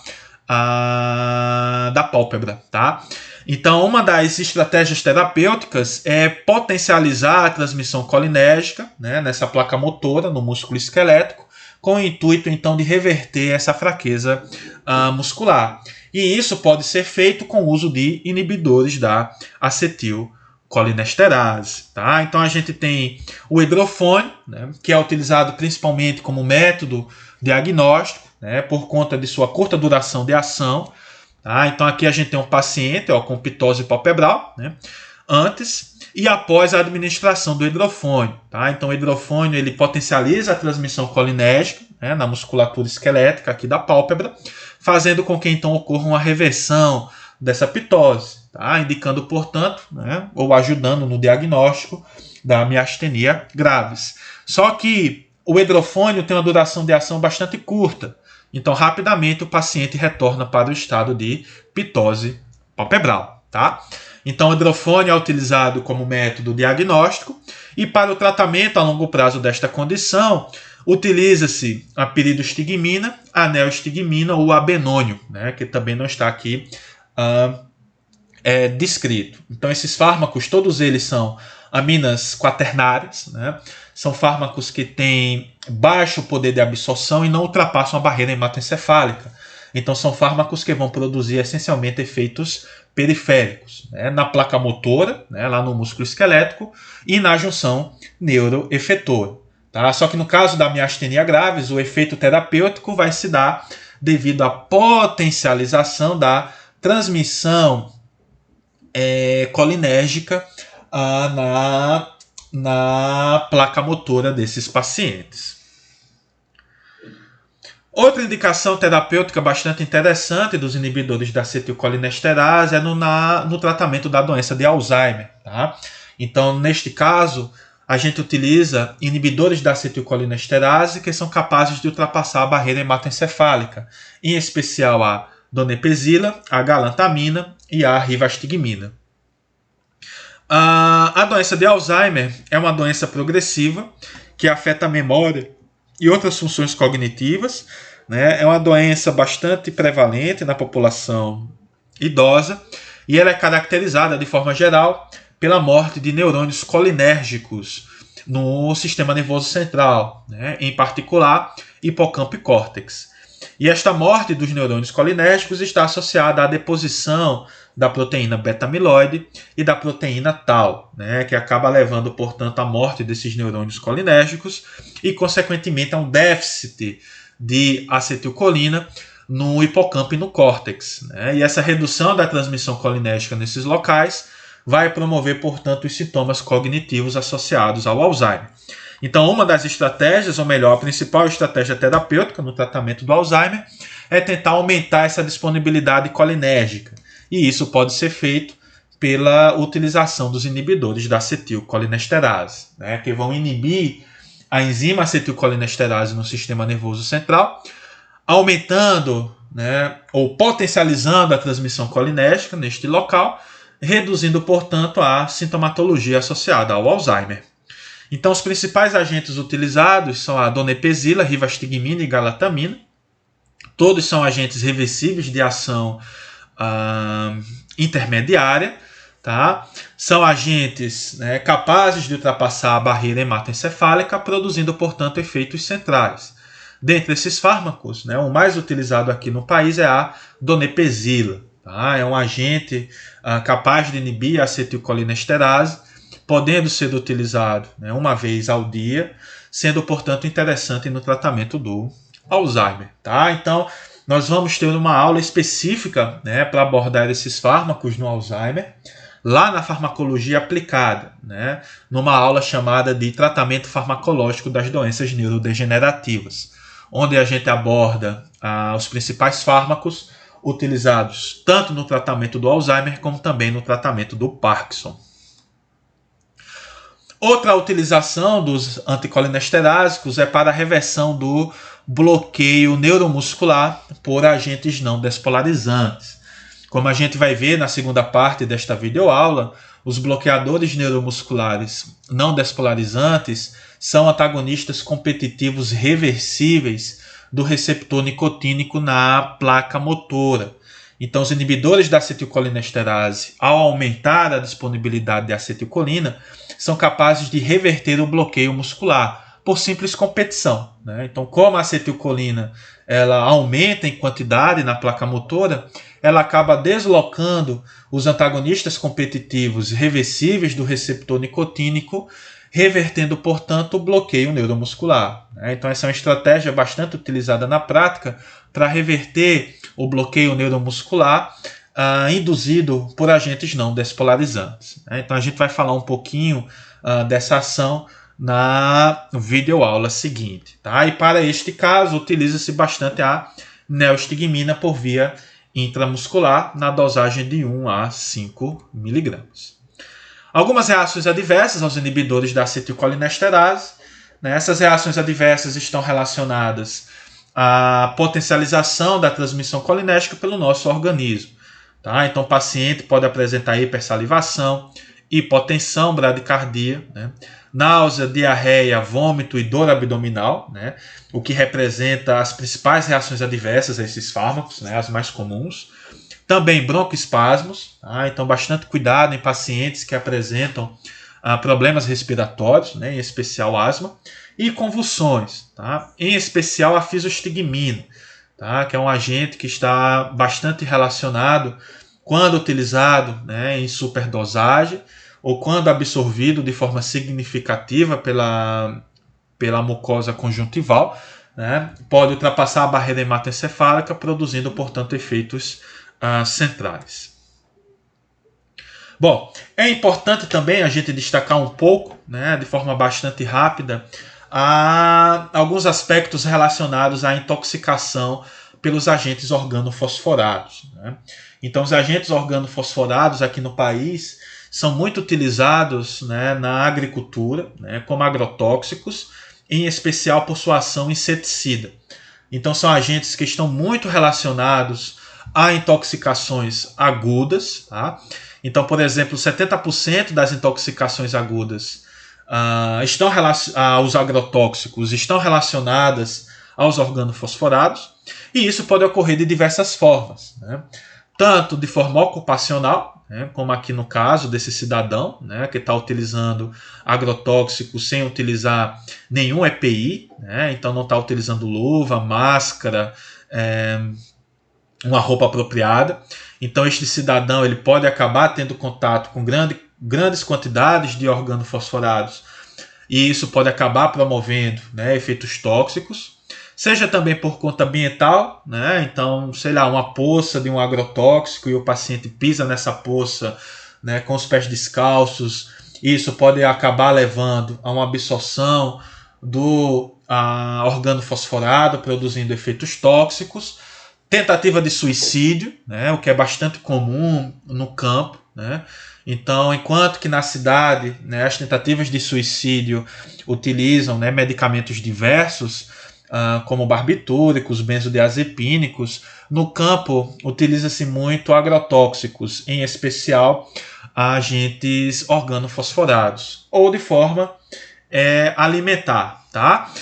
da pálpebra, tá? Então uma das estratégias terapêuticas é potencializar a transmissão colinérgica, né, nessa placa motora, no músculo esquelético, com o intuito então de reverter essa fraqueza muscular. E isso pode ser feito com o uso de inibidores da acetilcolina. colinesterase. Tá? Então a gente tem o hidrofone, né, que é utilizado principalmente como método diagnóstico, né, por conta de sua curta duração de ação. Tá? Então aqui a gente tem um paciente com pitose palpebral, né, antes e após a administração do hidrofônio. Tá? Então o hidrofônio ele potencializa a transmissão colinérgica, né, na musculatura esquelética aqui da pálpebra, fazendo com que então ocorra uma reversão dessa pitose, tá? Indicando, portanto, né, ou ajudando no diagnóstico da miastenia graves. Só que o hidrofônio tem uma duração de ação bastante curta, então rapidamente o paciente retorna para o estado de pitose palpebral. Tá? Então o hidrofônio é utilizado como método diagnóstico e para o tratamento a longo prazo desta condição utiliza-se a piridostigmina, a neostigmina ou a benônio, né, que também não está aqui descrito. Então esses fármacos, todos eles são aminas quaternárias, né? São fármacos que têm baixo poder de absorção e não ultrapassam a barreira hematoencefálica. Então são fármacos que vão produzir essencialmente efeitos periféricos, né? Na placa motora, né? Lá no músculo esquelético e na junção neuroefetora. Tá? Só que no caso da miastenia graves, o efeito terapêutico vai se dar devido à potencialização da transmissão colinérgica na placa motora desses pacientes. Outra indicação terapêutica bastante interessante dos inibidores da acetilcolinesterase é no tratamento da doença de Alzheimer. Tá? Então, neste caso, a gente utiliza inibidores da acetilcolinesterase que são capazes de ultrapassar a barreira hematoencefálica, em especial a donepezila, a galantamina e a rivastigmina. A doença de Alzheimer é uma doença progressiva que afeta a memória e outras funções cognitivas, né? É uma doença bastante prevalente na população idosa e ela é caracterizada de forma geral pela morte de neurônios colinérgicos no sistema nervoso central, né? Em particular hipocampo e córtex. E esta morte dos neurônios colinérgicos está associada à deposição da proteína beta-amiloide e da proteína tau, né, que acaba levando, portanto, à morte desses neurônios colinérgicos e, consequentemente, a um déficit de acetilcolina no hipocampo e no córtex. Né? E essa redução da transmissão colinérgica nesses locais vai promover, portanto, os sintomas cognitivos associados ao Alzheimer. Então, uma das estratégias, ou melhor, a principal estratégia terapêutica no tratamento do Alzheimer é tentar aumentar essa disponibilidade colinérgica. E isso pode ser feito pela utilização dos inibidores da acetilcolinesterase, né, que vão inibir a enzima acetilcolinesterase no sistema nervoso central, aumentando, né, ou potencializando a transmissão colinérgica neste local, reduzindo, portanto, a sintomatologia associada ao Alzheimer. Então, os principais agentes utilizados são a donepezila, rivastigmina e galantamina. Todos são agentes reversíveis de ação intermediária. Tá? São agentes, né, capazes de ultrapassar a barreira hematoencefálica, produzindo, portanto, efeitos centrais. Dentre esses fármacos, né, o mais utilizado aqui no país é a donepezila. Tá? É um agente capaz de inibir a acetilcolinesterase, podendo ser utilizado, né, uma vez ao dia, sendo, portanto, interessante no tratamento do Alzheimer. Tá? Então, nós vamos ter uma aula específica, né, para abordar esses fármacos no Alzheimer, lá na farmacologia aplicada, né, numa aula chamada de tratamento farmacológico das doenças neurodegenerativas, onde a gente aborda os principais fármacos utilizados tanto no tratamento do Alzheimer como também no tratamento do Parkinson. Outra utilização dos anticolinesterásicos é para a reversão do bloqueio neuromuscular por agentes não despolarizantes. Como a gente vai ver na segunda parte desta videoaula, os bloqueadores neuromusculares não despolarizantes são antagonistas competitivos reversíveis do receptor nicotínico na placa motora. Então, os inibidores da acetilcolinesterase, ao aumentar a disponibilidade de acetilcolina, são capazes de reverter o bloqueio muscular, por simples competição, né? Então, como a acetilcolina ela aumenta em quantidade na placa motora, ela acaba deslocando os antagonistas competitivos reversíveis do receptor nicotínico, revertendo, portanto, o bloqueio neuromuscular, né? Então, essa é uma estratégia bastante utilizada na prática para reverter o bloqueio neuromuscular induzido por agentes não despolarizantes, né? Então, a gente vai falar um pouquinho dessa ação na videoaula seguinte, tá? E para este caso, utiliza-se bastante a neostigmina por via intramuscular na dosagem de 1 a 5 mg. Algumas reações adversas aos inibidores da acetilcolinesterase, né? Essas reações adversas estão relacionadas à potencialização da transmissão colinérgica pelo nosso organismo, tá? Então, o paciente pode apresentar hipersalivação, hipotensão, bradicardia, né? Náusea, diarreia, vômito e dor abdominal, né? O que representa as principais reações adversas a esses fármacos, né? As mais comuns. Também broncoespasmos, tá? Então bastante cuidado em pacientes que apresentam problemas respiratórios, né? Em especial asma, e convulsões, tá? Em especial a fisostigmina, tá? Que é um agente que está bastante relacionado quando utilizado, né, em superdosagem, ou quando absorvido de forma significativa pela mucosa conjuntival, né, pode ultrapassar a barreira hematoencefálica, produzindo, portanto, efeitos centrais. Bom, é importante também a gente destacar um pouco, né, de forma bastante rápida, alguns aspectos relacionados à intoxicação pelos agentes organofosforados, né? Então, os agentes organofosforados aqui no país são muito utilizados, né, na agricultura, né, como agrotóxicos, em especial por sua ação inseticida. Então, são agentes que estão muito relacionados a intoxicações agudas, tá? Então, por exemplo, 70% das intoxicações agudas os agrotóxicos estão relacionadas aos organofosforados, e isso pode ocorrer de diversas formas, né? Tanto de forma ocupacional, né, como aqui no caso desse cidadão, né, que está utilizando agrotóxico sem utilizar nenhum EPI, né, então não está utilizando luva, máscara, uma roupa apropriada. Então este cidadão ele pode acabar tendo contato com grandes quantidades de organofosforados, e isso pode acabar promovendo, né, efeitos tóxicos. Seja também por conta ambiental, né? Então, sei lá, uma poça de um agrotóxico e o paciente pisa nessa poça, né, com os pés descalços. Isso pode acabar levando a uma absorção do organofosforado, produzindo efeitos tóxicos. Tentativa de suicídio, né, o que é bastante comum no campo, né? Então, enquanto que na cidade, né, as tentativas de suicídio utilizam, né, medicamentos diversos, como barbitúricos, benzodiazepínicos, no campo utiliza-se muito agrotóxicos, em especial agentes organofosforados, ou de forma alimentar, tá?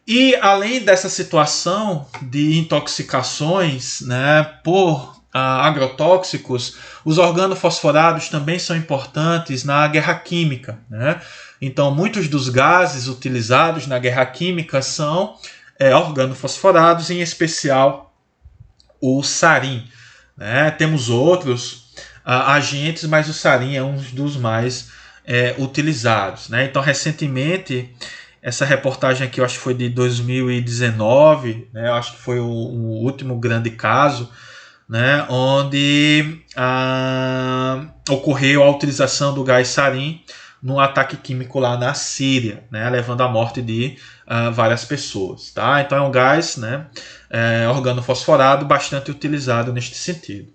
E além dessa situação de intoxicações, né, por agrotóxicos, os organofosforados também são importantes na guerra química, né? Então, muitos dos gases utilizados na guerra química são organofosforados, em especial o sarin, né? Temos outros agentes, mas o sarin é um dos mais utilizados, né? Então, recentemente, essa reportagem aqui, eu acho que foi de 2019, né? Eu acho que foi o último grande caso, né? Onde ocorreu a utilização do gás sarin num ataque químico lá na Síria, né, levando à morte de várias pessoas, tá? Então é um gás, né, organofosforado bastante utilizado neste sentido.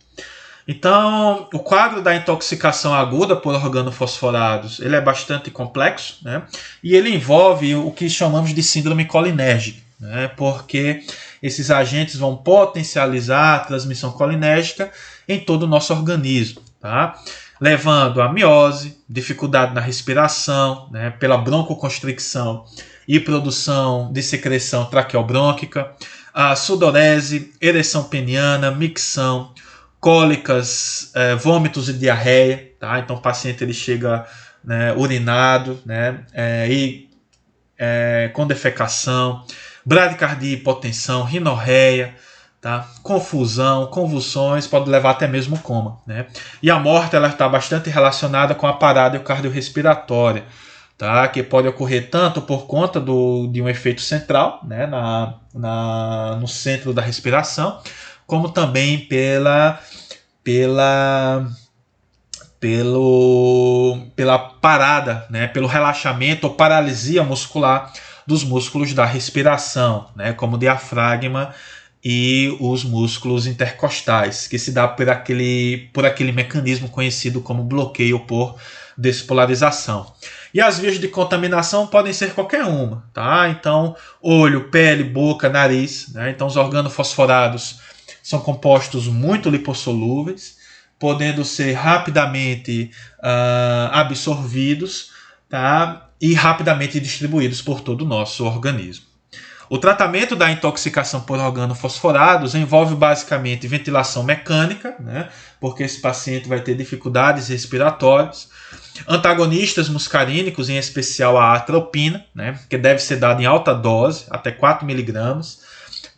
Então, o quadro da intoxicação aguda por organofosforados ele é bastante complexo, né, e ele envolve o que chamamos de síndrome colinérgica, né, porque esses agentes vão potencializar a transmissão colinérgica em todo o nosso organismo, tá? Levando a miose, dificuldade na respiração, né, pela broncoconstricção e produção de secreção traqueobrônquica, a sudorese, ereção peniana, micção, cólicas, vômitos e diarreia, tá? Então o paciente ele chega, né, urinado, né, e com defecação, bradicardia, hipotensão, rinorreia, tá? Confusão, convulsões, pode levar até mesmo coma, né? E a morte ela está bastante relacionada com a parada cardiorrespiratória, tá? Que pode ocorrer tanto por conta de um efeito central, né? No centro da respiração, como também pela parada, né? Pelo relaxamento ou paralisia muscular dos músculos da respiração, né? Como o diafragma e os músculos intercostais, que se dá por aquele mecanismo conhecido como bloqueio por despolarização. E as vias de contaminação podem ser qualquer uma, tá? Então, olho, pele, boca, nariz, né? Então, os organofosforados são compostos muito lipossolúveis, podendo ser rapidamente absorvidos, tá? E rapidamente distribuídos por todo o nosso organismo. O tratamento da intoxicação por organofosforados envolve basicamente ventilação mecânica, né? Porque esse paciente vai ter dificuldades respiratórias, antagonistas muscarínicos, em especial a atropina, né? Que deve ser dada em alta dose, até 4 mg,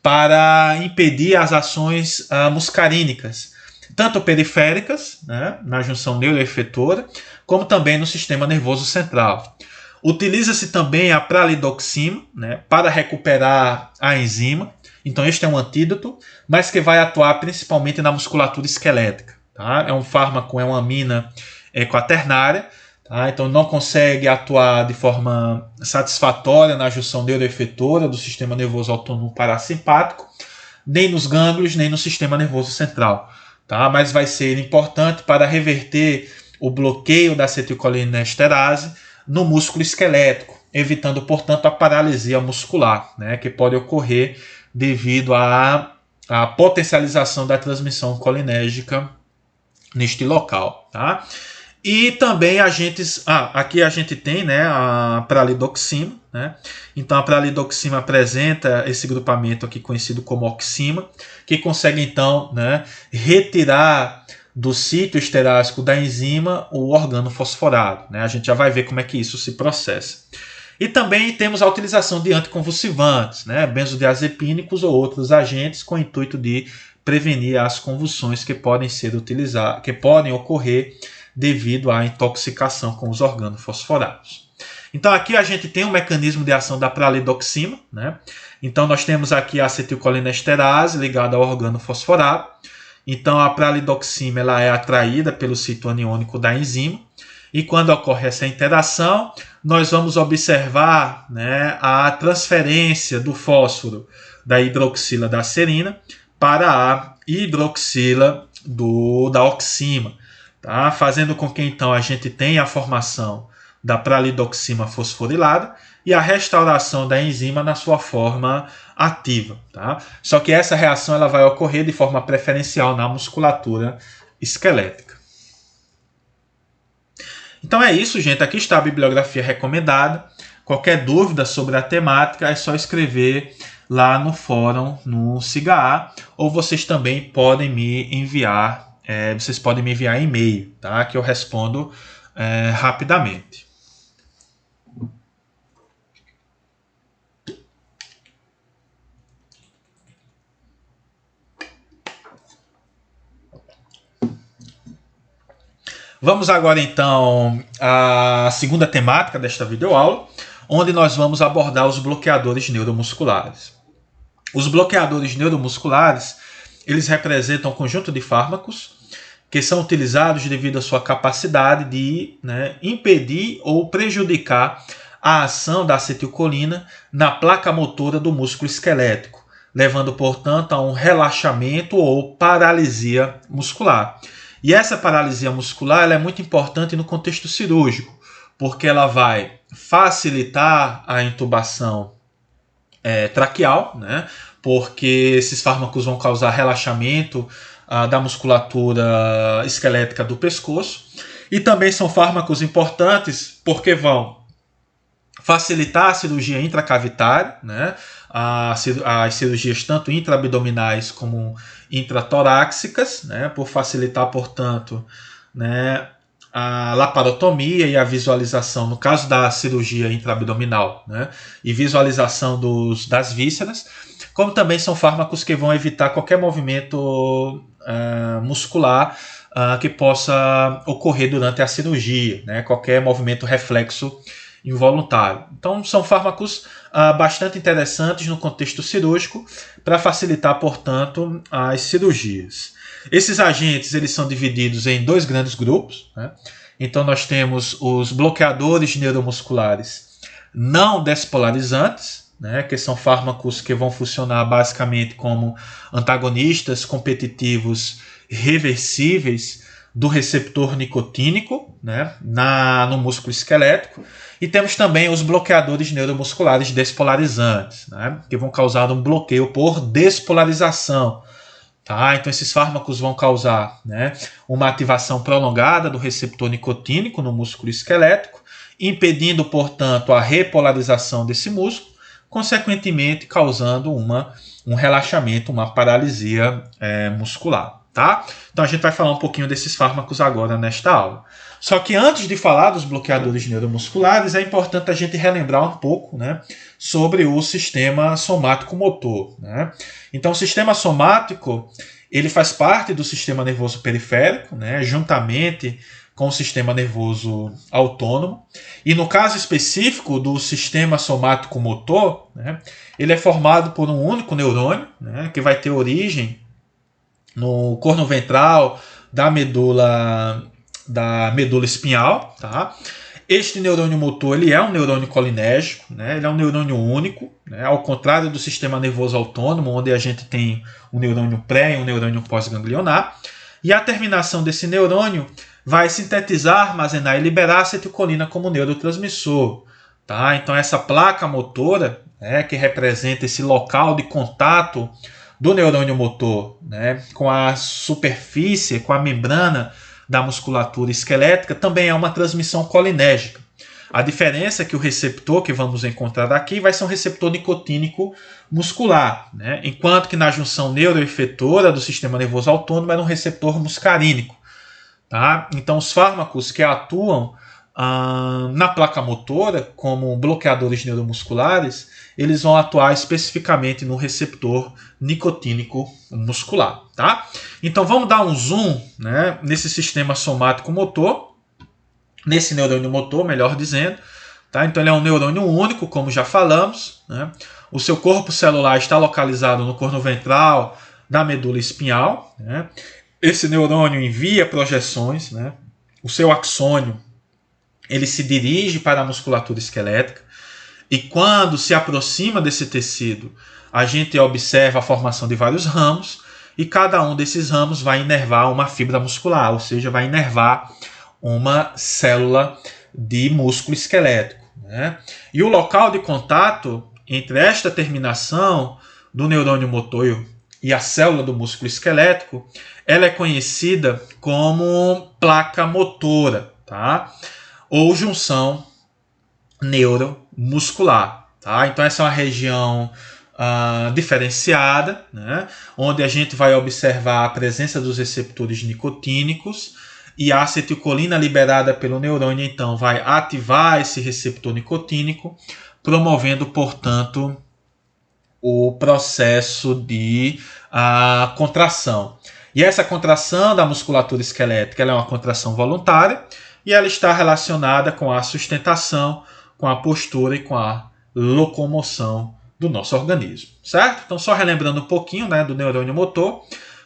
para impedir as ações muscarínicas, tanto periféricas, né? Na junção neuroefetora, como também no sistema nervoso central. Utiliza-se também a pralidoxima, né, para recuperar a enzima. Então este é um antídoto, mas que vai atuar principalmente na musculatura esquelética. Tá? É um fármaco, é uma amina quaternária. Tá? Então não consegue atuar de forma satisfatória na junção neuroefetora do sistema nervoso autônomo parasimpático, nem nos gânglios, nem no sistema nervoso central. Tá? Mas vai ser importante para reverter o bloqueio da acetilcolinesterase no músculo esquelético, evitando, portanto, a paralisia muscular, né, que pode ocorrer devido à potencialização da transmissão colinérgica neste local. Tá? E também agentes... aqui a gente tem, né, a pralidoxima. Né? Então, a pralidoxima apresenta esse grupamento aqui conhecido como oxima, que consegue, então, né, retirar do sítio esterásico da enzima o organofosforado. Né? A gente já vai ver como é que isso se processa. E também temos a utilização de anticonvulsivantes, né? Benzodiazepínicos ou outros agentes com o intuito de prevenir as convulsões que podem ocorrer devido à intoxicação com os organofosforados. Então aqui a gente tem um mecanismo de ação da pralidoxima, né? Então nós temos aqui a acetilcolinesterase ligada ao organofosforado. Então a pralidoxima ela é atraída pelo sítio aniônico da enzima, e quando ocorre essa interação, nós vamos observar, né, a transferência do fósforo da hidroxila da serina para a hidroxila da oxima, tá? Fazendo com que então a gente tenha a formação da pralidoxima fosforilada e a restauração da enzima na sua forma ativa. Tá? Só que essa reação ela vai ocorrer de forma preferencial na musculatura esquelética. Então é isso, gente. Aqui está a bibliografia recomendada. Qualquer dúvida sobre a temática é só escrever lá no fórum, no SIGA, ou vocês também podem me enviar, e-mail, tá? Que eu respondo rapidamente. Vamos agora então à segunda temática desta videoaula, onde nós vamos abordar os bloqueadores neuromusculares. Os bloqueadores neuromusculares, eles representam um conjunto de fármacos que são utilizados devido à sua capacidade de, né, impedir ou prejudicar a ação da acetilcolina na placa motora do músculo esquelético, levando, portanto, a um relaxamento ou paralisia muscular. E essa paralisia muscular ela é muito importante no contexto cirúrgico, porque ela vai facilitar a intubação traqueal, né? Porque esses fármacos vão causar relaxamento da musculatura esquelética do pescoço. E também são fármacos importantes porque vão facilitar a cirurgia intracavitária, né? As cirurgias tanto intraabdominais como intratoráxicas, né? Por facilitar, portanto, né, a laparotomia e a visualização, no caso da cirurgia intraabdominal, né, e visualização das vísceras, como também são fármacos que vão evitar qualquer movimento muscular que possa ocorrer durante a cirurgia, né, qualquer movimento reflexo involuntário. Então, são fármacos bastante interessantes no contexto cirúrgico para facilitar, portanto, as cirurgias. Esses agentes eles são divididos em dois grandes grupos, né? Então, nós temos os bloqueadores neuromusculares não despolarizantes, né, que são fármacos que vão funcionar basicamente como antagonistas competitivos reversíveis do receptor nicotínico, né, no músculo esquelético. E temos também os bloqueadores neuromusculares despolarizantes, né, que vão causar um bloqueio por despolarização. Tá? Então, esses fármacos vão causar, né, uma ativação prolongada do receptor nicotínico no músculo esquelético, impedindo, portanto, a repolarização desse músculo, consequentemente causando um relaxamento, uma paralisia muscular. Tá? Então, a gente vai falar um pouquinho desses fármacos agora nesta aula. Só que antes de falar dos bloqueadores neuromusculares, é importante a gente relembrar um pouco, né, sobre o sistema somático motor, né? Então, o sistema somático ele faz parte do sistema nervoso periférico, né, juntamente com o sistema nervoso autônomo. E no caso específico do sistema somático motor, né, ele é formado por um único neurônio, né, que vai ter origem no corno ventral da medula espinhal, tá? Este neurônio motor ele é um neurônio colinérgico, né? Ele é um neurônio único, né? Ao contrário do sistema nervoso autônomo, onde a gente tem um neurônio pré e um neurônio pós-ganglionar. E a terminação desse neurônio vai sintetizar, armazenar e liberar acetilcolina como neurotransmissor. Tá? Então, essa placa motora, né, que representa esse local de contato do neurônio motor, né, com a superfície, com a membrana da musculatura esquelética, também é uma transmissão colinérgica. A diferença é que o receptor que vamos encontrar aqui vai ser um receptor nicotínico muscular, né? Enquanto que na junção neuroefetora do sistema nervoso autônomo era um receptor muscarínico. Tá? Então, os fármacos que atuam na placa motora, como bloqueadores neuromusculares, eles vão atuar especificamente no receptor nicotínico muscular. Tá? Então, vamos dar um zoom, né, nesse sistema somático motor, nesse neurônio motor, melhor dizendo. Tá? Então, ele é um neurônio único, como já falamos. Né? O seu corpo celular está localizado no corno ventral da medula espinhal. Né? Esse neurônio envia projeções, né? O seu axônio ele se dirige para a musculatura esquelética e quando se aproxima desse tecido, a gente observa a formação de vários ramos e cada um desses ramos vai inervar uma fibra muscular, ou seja, vai inervar uma célula de músculo esquelético. Né? E o local de contato entre esta terminação do neurônio motor e a célula do músculo esquelético, ela é conhecida como placa motora, tá? Ou junção neuromuscular. Tá? Então, essa é uma região diferenciada, né? Onde a gente vai observar a presença dos receptores nicotínicos e a acetilcolina liberada pelo neurônio, então, vai ativar esse receptor nicotínico, promovendo, portanto, o processo de contração. E essa contração da musculatura esquelética ela é uma contração voluntária e ela está relacionada com a sustentação, com a postura e com a locomoção do nosso organismo, certo? Então, só relembrando um pouquinho, né, do neurônio motor,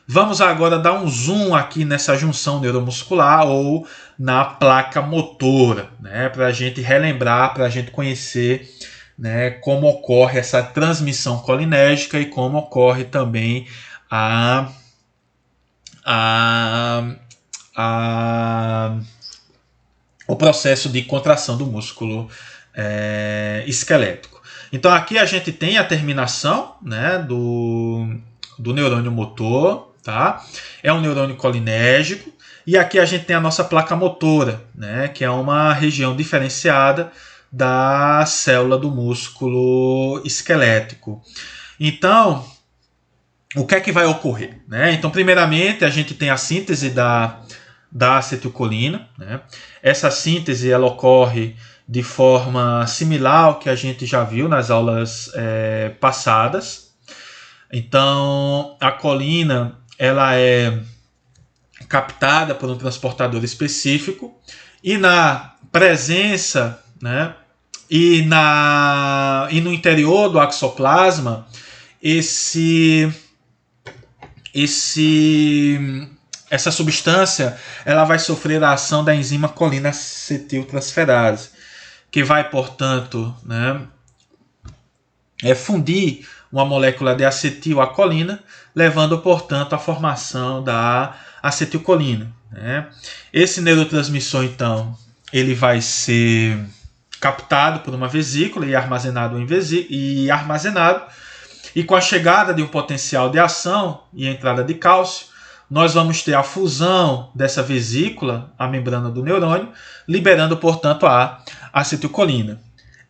vamos agora dar um zoom aqui nessa junção neuromuscular ou na placa motora, né, para a gente relembrar, para a gente conhecer, né, como ocorre essa transmissão colinérgica e como ocorre também o processo de contração do músculo esquelético. Então aqui a gente tem a terminação, né, do neurônio motor, tá? É um neurônio colinérgico. E aqui a gente tem a nossa placa motora, né, que é uma região diferenciada da célula do músculo esquelético. Então, o que é que vai ocorrer? Né? Então, primeiramente, a gente tem a síntese da da acetilcolina, né? Essa síntese ela ocorre de forma similar ao que a gente já viu nas aulas passadas. Então, a colina ela é captada por um transportador específico e na presença, né, e no interior do axoplasma, essa substância ela vai sofrer a ação da enzima colina-acetiltransferase, que vai, portanto, né, fundir uma molécula de acetilacolina, levando, portanto, à formação da acetilcolina, né? Esse neurotransmissor, então, ele vai ser captado por uma vesícula e armazenado e com a chegada de um potencial de ação e a entrada de cálcio, nós vamos ter a fusão dessa vesícula à membrana do neurônio, liberando, portanto, a acetilcolina.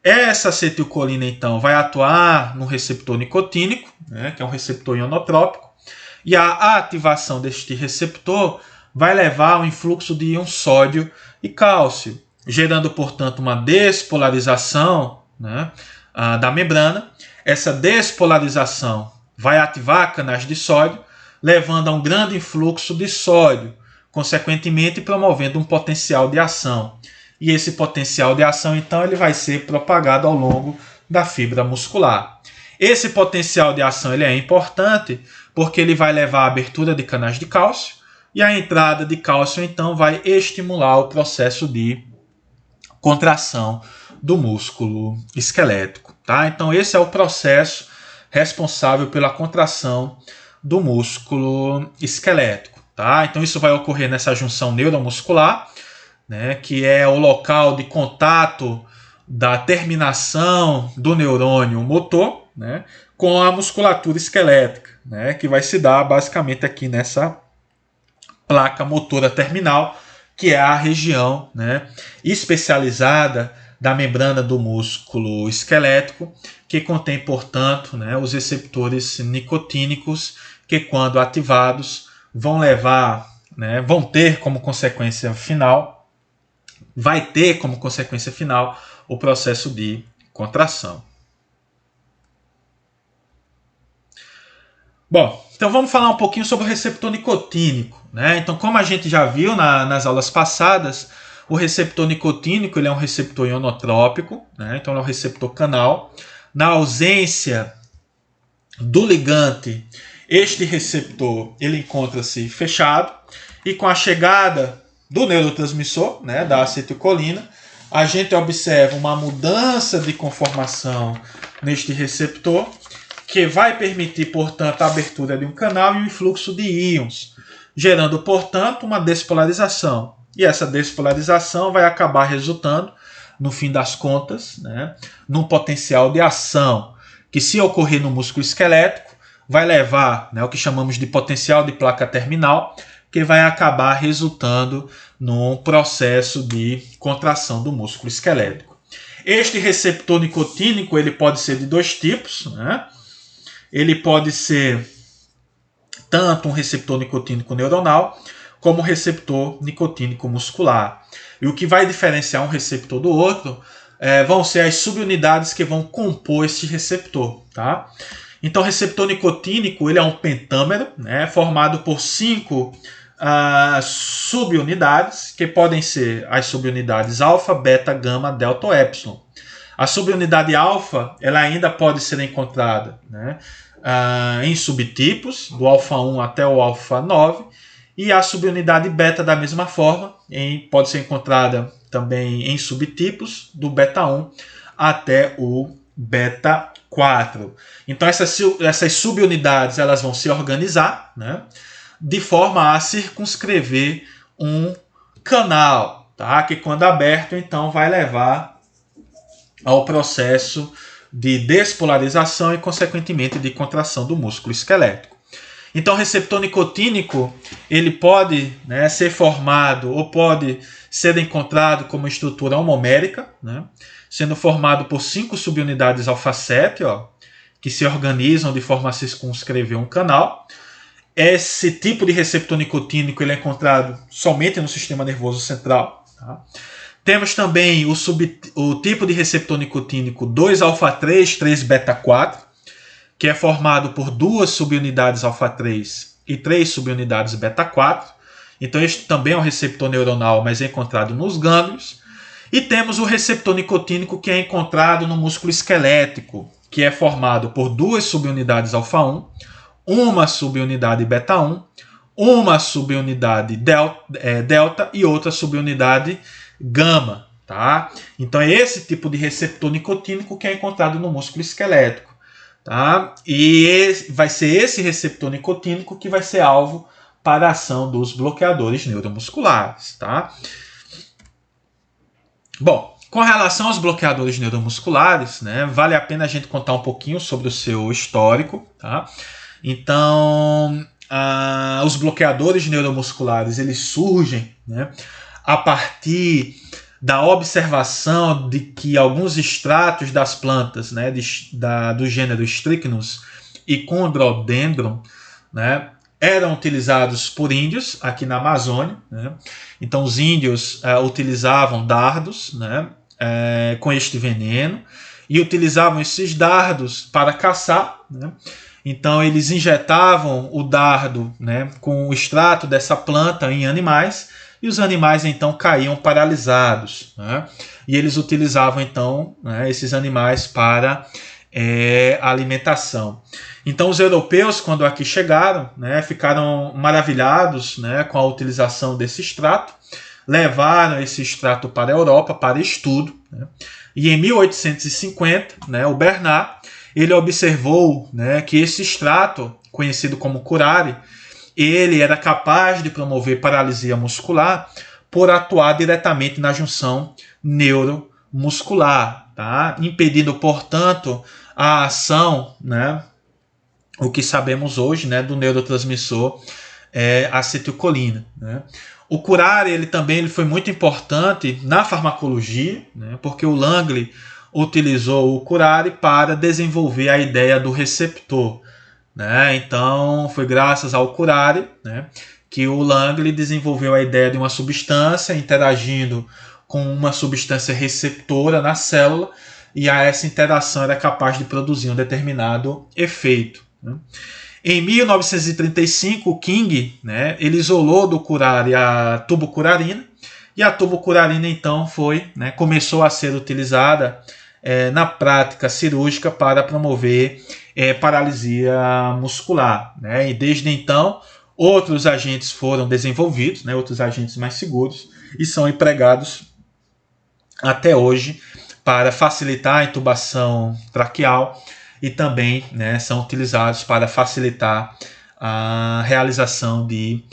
Essa acetilcolina, então, vai atuar no receptor nicotínico, né, que é um receptor ionotrópico, e a ativação deste receptor vai levar ao influxo de íons sódio e cálcio, gerando, portanto, uma despolarização, né, da membrana. Essa despolarização vai ativar canais de sódio, levando a um grande influxo de sódio, consequentemente promovendo um potencial de ação. E esse potencial de ação, então, ele vai ser propagado ao longo da fibra muscular. Esse potencial de ação ele é importante porque ele vai levar à abertura de canais de cálcio e a entrada de cálcio, então, vai estimular o processo de contração do músculo esquelético. Tá? Então, esse é o processo responsável pela contração do músculo esquelético. Tá? Então, isso vai ocorrer nessa junção neuromuscular, né, que é o local de contato da terminação do neurônio motor, né, com a musculatura esquelética, né, que vai se dar basicamente aqui nessa placa motora terminal, que é a região, né, especializada da membrana do músculo esquelético, que contém, portanto, né, os receptores nicotínicos, que quando ativados vão ter como consequência final o processo de contração. Bom, então vamos falar um pouquinho sobre o receptor nicotínico, né? Então, como a gente já viu nas aulas passadas, o receptor nicotínico ele é um receptor ionotrópico, né? Então ele é um receptor canal. Na ausência do ligante, este receptor ele encontra-se fechado e com a chegada do neurotransmissor, né, da acetilcolina, a gente observa uma mudança de conformação neste receptor, que vai permitir, portanto, a abertura de um canal e o influxo de íons, gerando, portanto, uma despolarização. E essa despolarização vai acabar resultando, no fim das contas, né, num potencial de ação, que se ocorrer no músculo esquelético, vai levar, né, o que chamamos de potencial de placa terminal, que vai acabar resultando num processo de contração do músculo esquelético. Este receptor nicotínico ele pode ser de dois tipos, né? Ele pode ser tanto um receptor nicotínico neuronal como um receptor nicotínico muscular. E o que vai diferenciar um receptor do outro vão ser as subunidades que vão compor esse receptor, tá? Então, o receptor nicotínico ele é um pentâmero, né, formado por 5 subunidades, que podem ser as subunidades alfa, beta, gama, delta ou epsilon. A subunidade alfa ela ainda pode ser encontrada, né, em subtipos, do alfa 1 até o alfa 9, e a subunidade beta da mesma forma, pode ser encontrada também em subtipos, do beta 1 até o beta 4. Então essas subunidades elas vão se organizar, né, de forma a circunscrever um canal, tá, que quando aberto então vai levar ao processo de despolarização e consequentemente de contração do músculo esquelético. Então o receptor nicotínico ele pode, né, ser formado ou pode ser encontrado como estrutura homomérica, né, sendo formado por 5 subunidades alfa 7, que se organizam de forma a circunscrever um canal. esse tipo de receptor nicotínico ele é encontrado somente no sistema nervoso central. Tá? Temos também o tipo de receptor nicotínico 2-alfa-3, 3-beta-4, que é formado por 2 subunidades alfa-3 e 3 subunidades beta-4. Então este também é um receptor neuronal, mas é encontrado nos gânglios. E temos o receptor nicotínico que é encontrado no músculo esquelético, que é formado por 2 subunidades alfa-1, uma subunidade beta-1, uma subunidade delta e outra subunidade gama. Tá? Então é esse tipo de receptor nicotínico que é encontrado no músculo esquelético. Tá? E vai ser esse receptor nicotínico que vai ser alvo para a ação dos bloqueadores neuromusculares. Tá? Bom, com relação aos bloqueadores neuromusculares, né, vale a pena a gente contar um pouquinho sobre o seu histórico. Tá? Então, os bloqueadores neuromusculares eles surgem, né, a partir da observação de que alguns extratos das plantas, né, do gênero Strychnus e Chondrodendron, né, eram utilizados por índios aqui na Amazônia. Né? Então os índios utilizavam dardos, né, com este veneno e utilizavam esses dardos para caçar. Né? Então eles injetavam o dardo, né, com o extrato dessa planta em animais e os animais então caíam paralisados. Né? E eles utilizavam então, né, esses animais para alimentação. Então os europeus, quando aqui chegaram, né, ficaram maravilhados, né, com a utilização desse extrato, levaram esse extrato para a Europa para estudo. Né? E em 1850, né, o Bernard ele observou, né, que esse extrato, conhecido como curare, ele era capaz de promover paralisia muscular por atuar diretamente na junção neuromuscular, tá? Impedindo, portanto, a ação, né, o que sabemos hoje, né, do neurotransmissor acetilcolina. Né? O curare ele também foi muito importante na farmacologia, né, porque o Langley utilizou o curare para desenvolver a ideia do receptor. Né? Então, foi graças ao curare, né, que o Langley desenvolveu a ideia de uma substância interagindo com uma substância receptora na célula e essa interação era capaz de produzir um determinado efeito. Né? Em 1935, o King, né, ele isolou do curare a tubocurarina e a tubocurarina então começou a ser utilizada na prática cirúrgica para promover paralisia muscular. Né? E desde então, outros agentes foram desenvolvidos, né, outros agentes mais seguros, e são empregados até hoje para facilitar a intubação traqueal e também, né, são utilizados para facilitar a realização de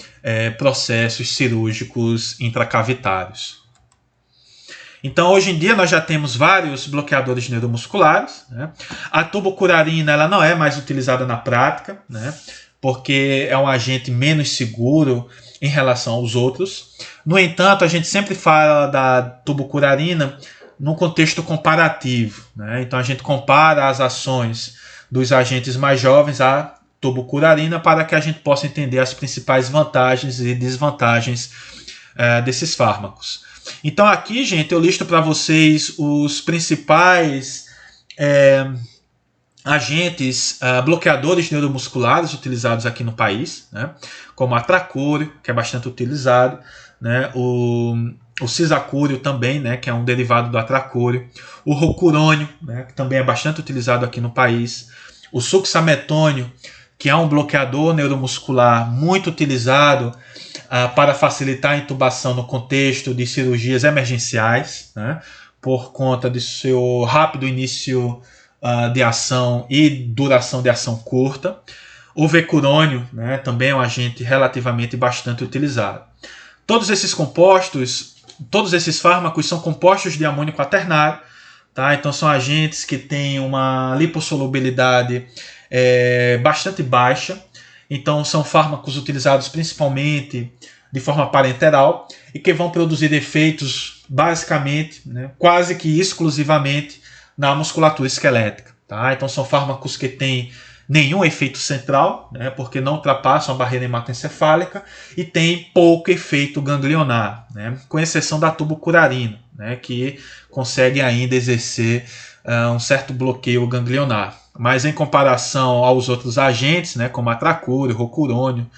processos cirúrgicos intracavitários. Então, hoje em dia, nós já temos vários bloqueadores neuromusculares. Né? A tubocurarina ela não é mais utilizada na prática, né? Porque é um agente menos seguro em relação aos outros. No entanto, a gente sempre fala da tubocurarina num contexto comparativo. Né? Então, a gente compara as ações dos agentes mais jovens à tubocurarina para que a gente possa entender as principais vantagens e desvantagens desses fármacos. Então aqui, gente, eu listo para vocês os principais agentes bloqueadores neuromusculares utilizados aqui no país, né? Como a tracúrio, que é bastante utilizado, né? O cisacúrio também, né? Que é um derivado do atracúrio, o rocurônio, né? Que também é bastante utilizado aqui no país, o succinilmetônio, que é um bloqueador neuromuscular muito utilizado para facilitar a intubação no contexto de cirurgias emergenciais, né, por conta de seu rápido início de ação e duração de ação curta. O vecurônio, né, também é um agente relativamente bastante utilizado. Todos esses compostos, todos esses fármacos são compostos de amônio quaternário, tá? Então são agentes que têm uma lipossolubilidade bastante baixa. Então são fármacos utilizados principalmente de forma parenteral e que vão produzir efeitos basicamente, né, quase que exclusivamente na musculatura esquelética. Tá? Então são fármacos que têm nenhum efeito central, né, porque não ultrapassam a barreira hematoencefálica, e tem pouco efeito ganglionar, né, com exceção da tubucurarina, né, que consegue ainda exercer um certo bloqueio ganglionar. Mas em comparação aos outros agentes, né, como a tracúrio, rocurônio,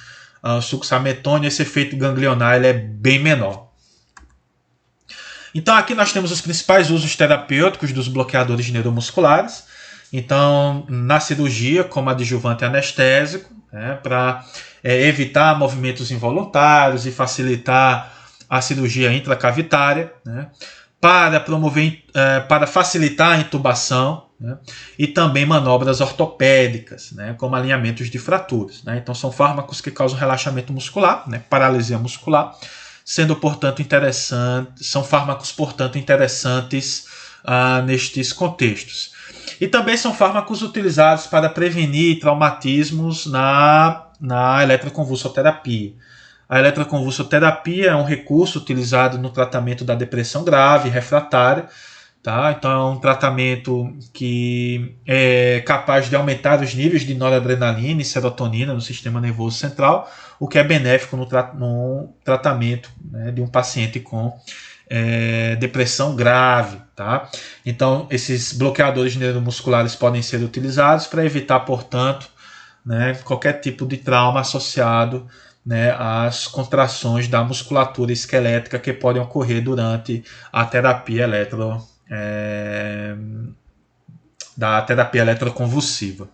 succinilcolina, esse efeito ganglionar ele é bem menor. Então aqui nós temos os principais usos terapêuticos dos bloqueadores neuromusculares. Então, na cirurgia, como adjuvante anestésico, né, para evitar movimentos involuntários e facilitar a cirurgia intracavitária, né, para facilitar a intubação, né, e também manobras ortopédicas, né, como alinhamentos de fraturas, né. Então, são fármacos que causam relaxamento muscular, né, paralisia muscular, são fármacos, portanto, interessantes nestes contextos. E também são fármacos utilizados para prevenir traumatismos na eletroconvulsoterapia. A eletroconvulsoterapia é um recurso utilizado no tratamento da depressão grave, refratária. Tá? Então é um tratamento que é capaz de aumentar os níveis de noradrenalina e serotonina no sistema nervoso central, o que é benéfico no tratamento, né, de um paciente com depressão grave. Tá? Então, esses bloqueadores neuromusculares podem ser utilizados para evitar, portanto, né, qualquer tipo de trauma associado, né, às contrações da musculatura esquelética que podem ocorrer durante a terapia eletroconvulsiva.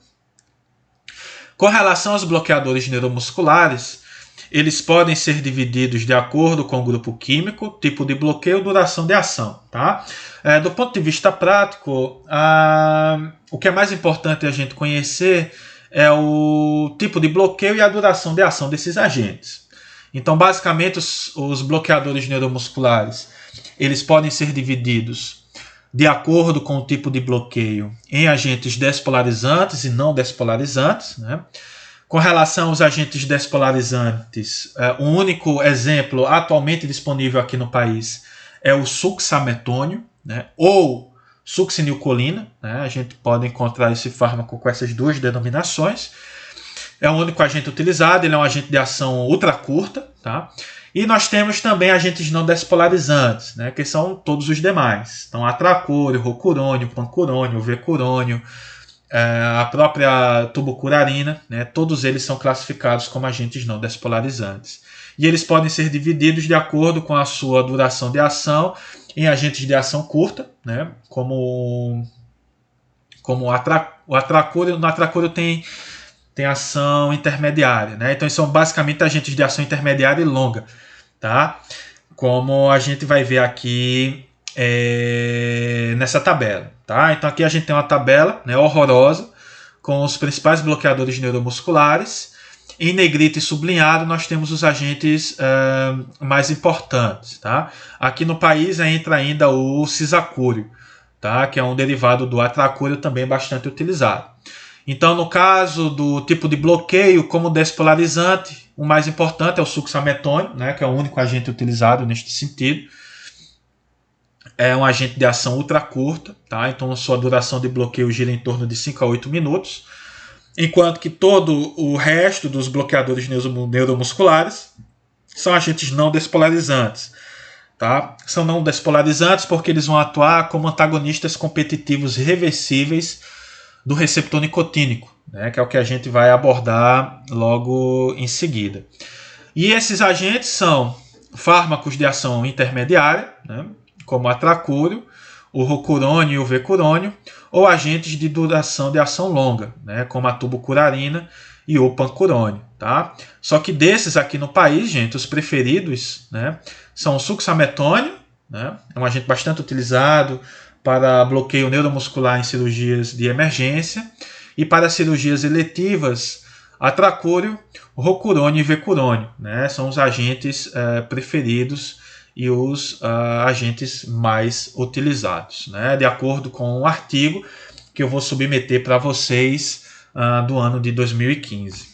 Com relação aos bloqueadores neuromusculares, eles podem ser divididos de acordo com o grupo químico, tipo de bloqueio, duração de ação. Tá? Do ponto de vista prático, o que é mais importante a gente conhecer é o tipo de bloqueio e a duração de ação desses agentes. Então, basicamente, os bloqueadores neuromusculares eles podem ser divididos de acordo com o tipo de bloqueio em agentes despolarizantes e não despolarizantes, né? Com relação aos agentes despolarizantes, o único exemplo atualmente disponível aqui no país é o succinilcolina, né, ou succinilcolina. Né, a gente pode encontrar esse fármaco com essas duas denominações. É o único agente utilizado, ele é um agente de ação ultra curta. Tá? E nós temos também agentes não despolarizantes, né, que são todos os demais. Então, atracúrio, rocurônio, pancurônio, vecurônio, a própria tubucurarina, né, todos eles são classificados como agentes não despolarizantes. E eles podem ser divididos de acordo com a sua duração de ação em agentes de ação curta, né, como o atracúrio. No atracúrio tem ação intermediária. Né, então, são basicamente agentes de ação intermediária e longa. Tá? Como a gente vai ver aqui nessa tabela. Tá? Então aqui a gente tem uma tabela, né, horrorosa com os principais bloqueadores neuromusculares. Em negrito e sublinhado nós temos os agentes mais importantes. Tá? Aqui no país entra ainda o cisacúrio, tá? Que é um derivado do atracúrio também bastante utilizado. Então, no caso do tipo de bloqueio como despolarizante, o mais importante é o succinilcolina, né, que é o único agente utilizado neste sentido. É um agente de ação ultra curta, tá? Então a sua duração de bloqueio gira em torno de 5 a 8 minutos, enquanto que todo o resto dos bloqueadores neuromusculares são agentes não despolarizantes. Tá? São não despolarizantes porque eles vão atuar como antagonistas competitivos reversíveis do receptor nicotínico, né? Que é o que a gente vai abordar logo em seguida. E esses agentes são fármacos de ação intermediária, né, como o atracúrio, o rocurônio e o vecurônio, ou agentes de duração de ação longa, né, como a tubucurarina e o pancurônio. Tá? Só que desses aqui no país, gente, os preferidos, né, são o succinilcolina, né, é um agente bastante utilizado para bloqueio neuromuscular em cirurgias de emergência, e para cirurgias eletivas, atracúrio, rocurônio e vecurônio, né? São os agentes preferidos e os agentes mais utilizados, né? De acordo com um artigo que eu vou submeter para vocês do ano de 2015.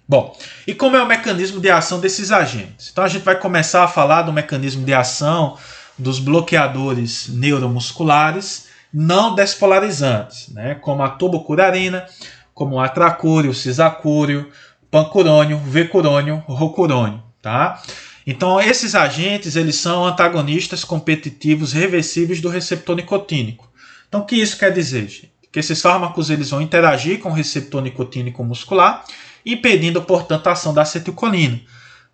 Bom, e como é o mecanismo de ação desses agentes? Então a gente vai começar a falar do mecanismo de ação dos bloqueadores neuromusculares não despolarizantes, né, como a tubucurarina, como atracúrio, cisacúrio, pancurônio, vecurônio, rocurônio, tá? Então, esses agentes, eles são antagonistas competitivos reversíveis do receptor nicotínico. Então, o que isso quer dizer, gente? Que esses fármacos eles vão interagir com o receptor nicotínico muscular, impedindo, portanto, a ação da acetilcolina.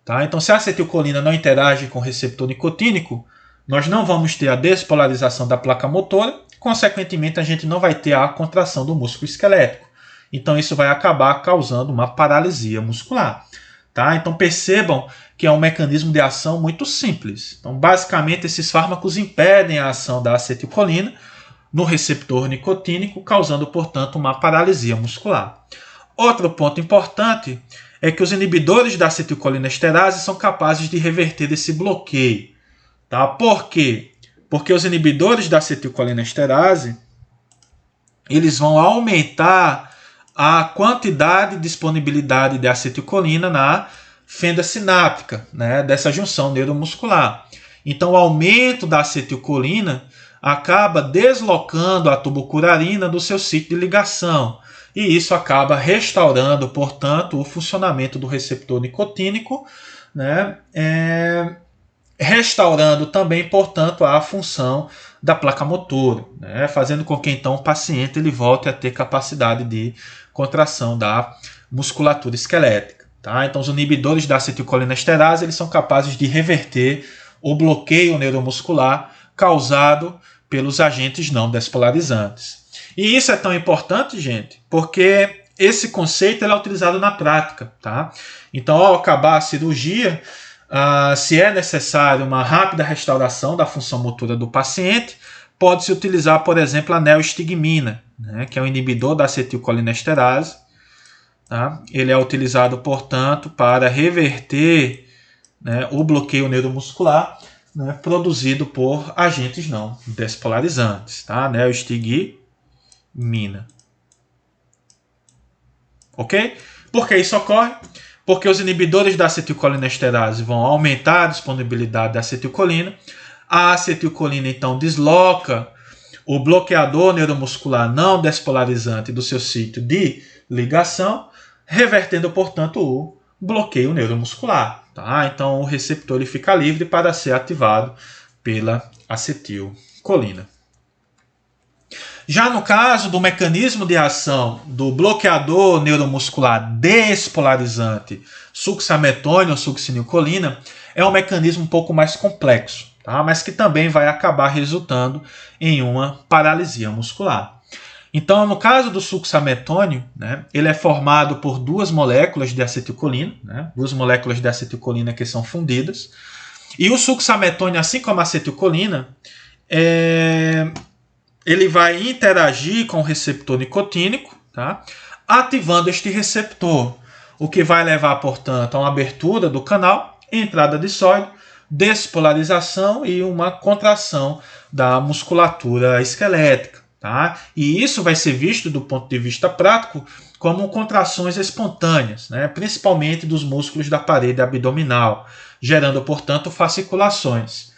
Tá? Então, se a acetilcolina não interage com o receptor nicotínico, nós não vamos ter a despolarização da placa motora, consequentemente, a gente não vai ter a contração do músculo esquelético. Então, isso vai acabar causando uma paralisia muscular. Tá? Então, percebam que é um mecanismo de ação muito simples. Então, basicamente, esses fármacos impedem a ação da acetilcolina no receptor nicotínico, causando, portanto, uma paralisia muscular. Outro ponto importante é que os inibidores da acetilcolinesterase são capazes de reverter esse bloqueio. Tá? Por quê? Porque os inibidores da acetilcolinesterase eles vão aumentar a quantidade de disponibilidade de acetilcolina na fenda sináptica, né, dessa junção neuromuscular. Então, o aumento da acetilcolina acaba deslocando a tubocurarina do seu sítio de ligação. E isso acaba restaurando, portanto, o funcionamento do receptor nicotínico, né, restaurando também, portanto, a função da placa motora, né, fazendo com que então o paciente ele volte a ter capacidade de contração da musculatura esquelética. Tá? Então, os inibidores da acetilcolinesterase eles são capazes de reverter o bloqueio neuromuscular causado pelos agentes não despolarizantes. E isso é tão importante, gente, porque esse conceito é utilizado na prática. Tá? Então, ao acabar a cirurgia, se é necessário uma rápida restauração da função motora do paciente, pode-se utilizar, por exemplo, a neostigmina, né, que é um inibidor da acetilcolinesterase. Tá? Ele é utilizado, portanto, para reverter, né, o bloqueio neuromuscular, né, produzido por agentes não despolarizantes. Tá? Neostigmina. Ok? Por que isso ocorre? Porque os inibidores da acetilcolinesterase vão aumentar a disponibilidade da acetilcolina. A acetilcolina, então, desloca o bloqueador neuromuscular não despolarizante do seu sítio de ligação, revertendo, portanto, o bloqueio neuromuscular. Tá? Então, o receptor ele fica livre para ser ativado pela acetilcolina. Já no caso do mecanismo de ação do bloqueador neuromuscular despolarizante succinilcolina ou succinilcolina, é um mecanismo um pouco mais complexo, tá? Mas que também vai acabar resultando em uma paralisia muscular. Então, no caso do succinilcolina, né, ele é formado por duas moléculas de acetilcolina, né, duas moléculas de acetilcolina que são fundidas, e o succinilcolina, assim como a acetilcolina, ele vai interagir com o receptor nicotínico, tá? Ativando este receptor, o que vai levar, portanto, a uma abertura do canal, entrada de sódio, despolarização e uma contração da musculatura esquelética. Tá? E isso vai ser visto, do ponto de vista prático, como contrações espontâneas, né? Principalmente dos músculos da parede abdominal, gerando, portanto, fasciculações.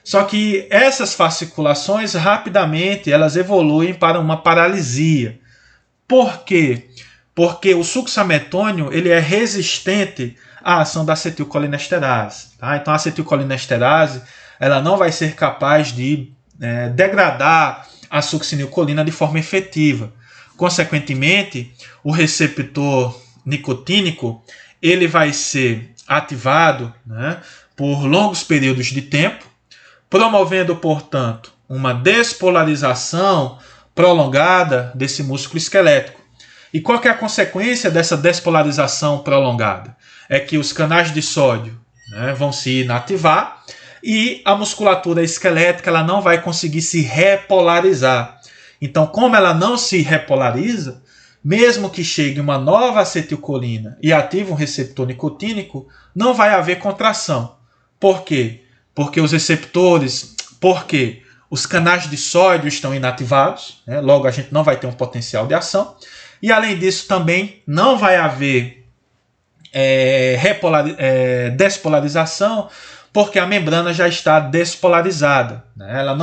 Só que essas fasciculações rapidamente elas evoluem para uma paralisia. Por quê? Porque o succinilcolina ele é resistente à ação da acetilcolinesterase. Tá? Então a acetilcolinesterase ela não vai ser capaz de degradar a succinilcolina de forma efetiva. Consequentemente, o receptor nicotínico ele vai ser ativado, né, por longos períodos de tempo, promovendo, portanto, uma despolarização prolongada desse músculo esquelético. E qual que é a consequência dessa despolarização prolongada? É que os canais de sódio, né, vão se inativar e a musculatura esquelética ela não vai conseguir se repolarizar. Então, como ela não se repolariza, mesmo que chegue uma nova acetilcolina e ative um receptor nicotínico, não vai haver contração. Por quê? Porque os canais de sódio estão inativados, né? Logo a gente não vai ter um potencial de ação. E além disso também não vai haver despolarização, porque a membrana já está despolarizada, né? Ela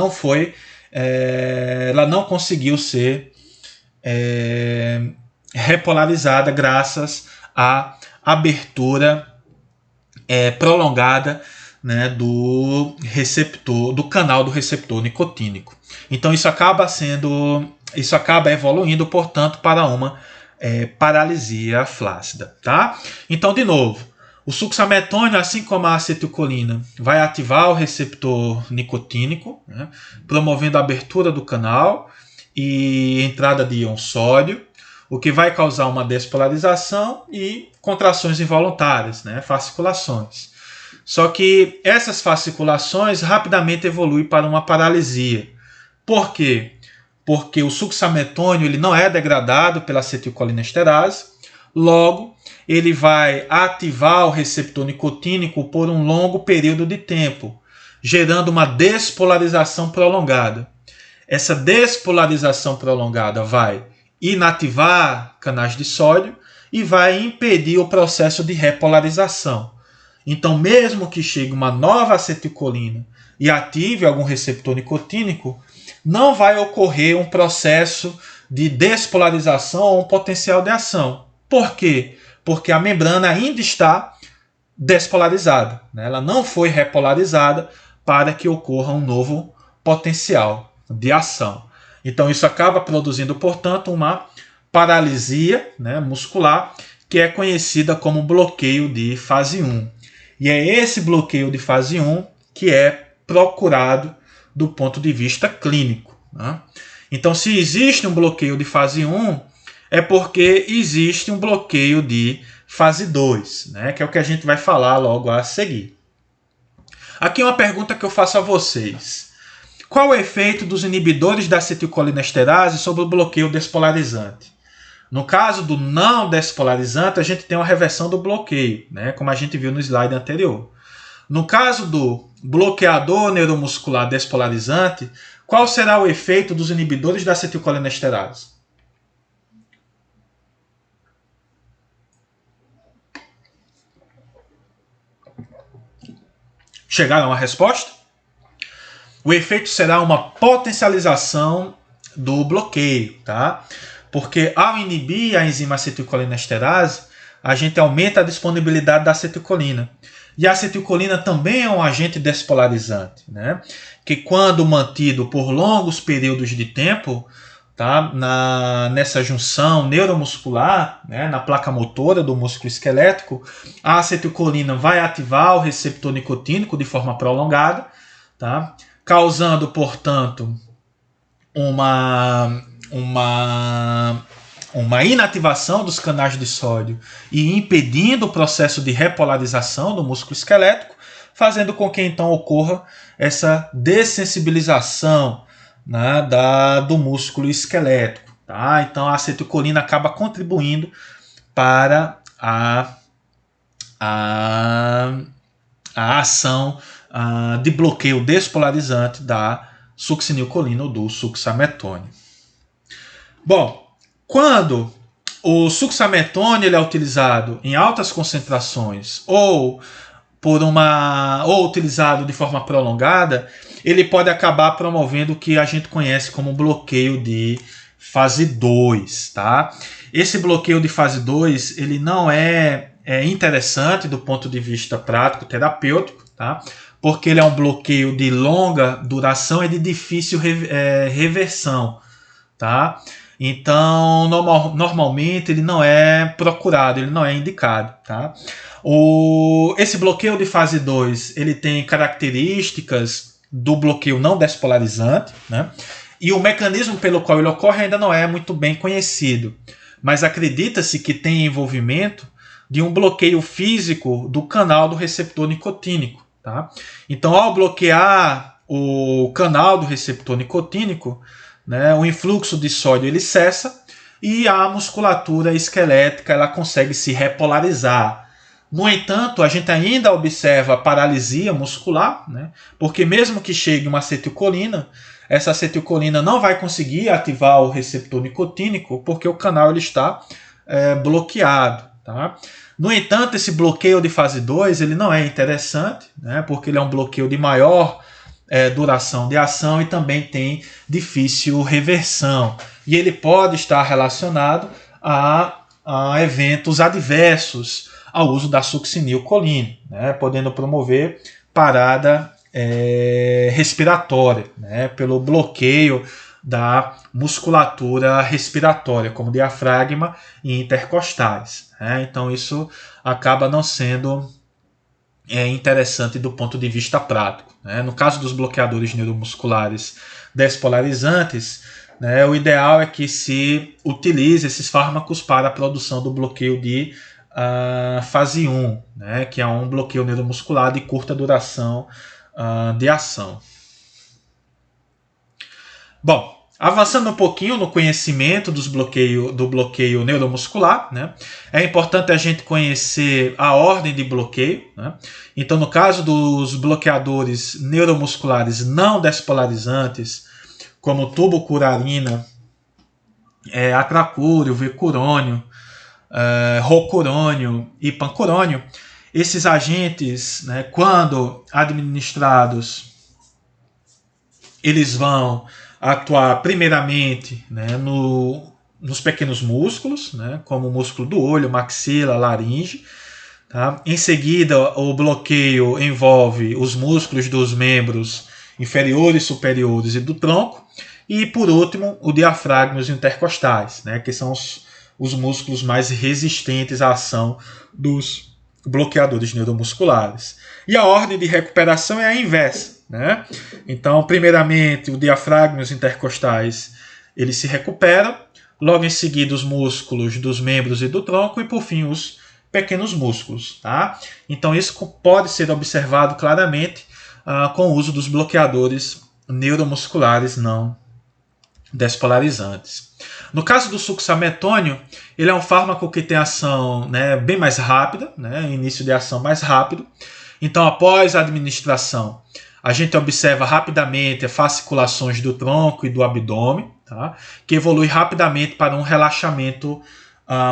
não conseguiu ser repolarizada graças à abertura prolongada, né, do receptor, do canal do receptor nicotínico. Então isso acaba evoluindo, portanto, para uma paralisia flácida, tá? Então, de novo, o succinilcolina, assim como a acetilcolina, vai ativar o receptor nicotínico, né, promovendo a abertura do canal e entrada de íon sódio, o que vai causar uma despolarização e contrações involuntárias, né, fasciculações. Só que essas fasciculações rapidamente evoluem para uma paralisia. Por quê? Porque o succinilcolina ele não é degradado pela acetilcolinesterase, logo ele vai ativar o receptor nicotínico por um longo período de tempo, gerando uma despolarização prolongada. Essa despolarização prolongada vai inativar canais de sódio e vai impedir o processo de repolarização. Então, mesmo que chegue uma nova acetilcolina e ative algum receptor nicotínico, não vai ocorrer um processo de despolarização ou um potencial de ação. Por quê? Porque a membrana ainda está despolarizada, né? Ela não foi repolarizada para que ocorra um novo potencial de ação. Então isso acaba produzindo, portanto, uma paralisia, né, muscular, que é conhecida como bloqueio de fase 1. E é esse bloqueio de fase 1 que é procurado do ponto de vista clínico, né? Então, se existe um bloqueio de fase 1, é porque existe um bloqueio de fase 2, né, que é o que a gente vai falar logo a seguir. Aqui uma pergunta que eu faço a vocês. Qual o efeito dos inibidores da acetilcolinesterase sobre o bloqueio despolarizante? No caso do não despolarizante, a gente tem uma reversão do bloqueio, né, como a gente viu no slide anterior. No caso do bloqueador neuromuscular despolarizante, qual será o efeito dos inibidores da acetilcolinesterase? Chegaram a uma resposta? O efeito será uma potencialização do bloqueio, tá? Porque ao inibir a enzima acetilcolinesterase, a gente aumenta a disponibilidade da acetilcolina. E a acetilcolina também é um agente despolarizante, né? Que quando mantido por longos períodos de tempo, tá? Nessa junção neuromuscular, né? Na placa motora do músculo esquelético, a acetilcolina vai ativar o receptor nicotínico de forma prolongada, tá? Causando, portanto, uma inativação dos canais de sódio e impedindo o processo de repolarização do músculo esquelético, fazendo com que então ocorra essa dessensibilização, né, do músculo esquelético. Tá? Então a acetilcolina acaba contribuindo para a ação de bloqueio despolarizante da succinilcolina ou do succinilmetônio. Bom, quando o succinilmetônio ele é utilizado em altas concentrações ou utilizado de forma prolongada, ele pode acabar promovendo o que a gente conhece como bloqueio de fase 2, tá? Esse bloqueio de fase 2, ele não é interessante do ponto de vista prático terapêutico, tá? Porque ele é um bloqueio de longa duração e de difícil reversão, tá? Então, normalmente ele não é procurado, ele não é indicado, tá? Esse bloqueio de fase 2, ele tem características do bloqueio não despolarizante, né? E o mecanismo pelo qual ele ocorre ainda não é muito bem conhecido, mas acredita-se que tem envolvimento de um bloqueio físico do canal do receptor nicotínico, tá? Então, ao bloquear o canal do receptor nicotínico, né, o influxo de sódio ele cessa e a musculatura esquelética ela consegue se repolarizar. No entanto, a gente ainda observa paralisia muscular, né, porque mesmo que chegue uma acetilcolina, essa acetilcolina não vai conseguir ativar o receptor nicotínico porque o canal ele está bloqueado. Tá? No entanto, esse bloqueio de fase 2 ele não é interessante, né, porque ele é um bloqueio de maior duração de ação e também tem difícil reversão. E ele pode estar relacionado a eventos adversos ao uso da succinilcolina, né, podendo promover parada respiratória, né, pelo bloqueio da musculatura respiratória, como diafragma e intercostais, né. Então isso acaba não sendo interessante do ponto de vista prático, né. No caso dos bloqueadores neuromusculares despolarizantes, né, o ideal é que se utilize esses fármacos para a produção do bloqueio de fase 1, né, que é um bloqueio neuromuscular de curta duração de ação. Bom, avançando um pouquinho no conhecimento do bloqueio neuromuscular, né, é importante a gente conhecer a ordem de bloqueio, né. Então, no caso dos bloqueadores neuromusculares não despolarizantes, como tubucurarina, atracúrio, vecurônio, rocurônio e pancurônio, esses agentes, né, quando administrados, eles vão atuar primeiramente, né, nos pequenos músculos, né, como o músculo do olho, maxila, laringe. Tá? Em seguida, o bloqueio envolve os músculos dos membros inferiores, superiores e do tronco. E, por último, o diafragma e os intercostais, né, que são os músculos mais resistentes à ação dos bloqueadores neuromusculares. E a ordem de recuperação é a inversa, né? Então, primeiramente, o diafragma e os intercostais eles se recuperam, logo em seguida os músculos dos membros e do tronco e, por fim, os pequenos músculos. Tá? Então, isso pode ser observado claramente com o uso dos bloqueadores neuromusculares não despolarizantes. No caso do succinilcolina, ele é um fármaco que tem ação, né, bem mais rápida, né, início de ação mais rápido. Então, após a administração, a gente observa rapidamente fasciculações do tronco e do abdômen, tá, que evolui rapidamente para um relaxamento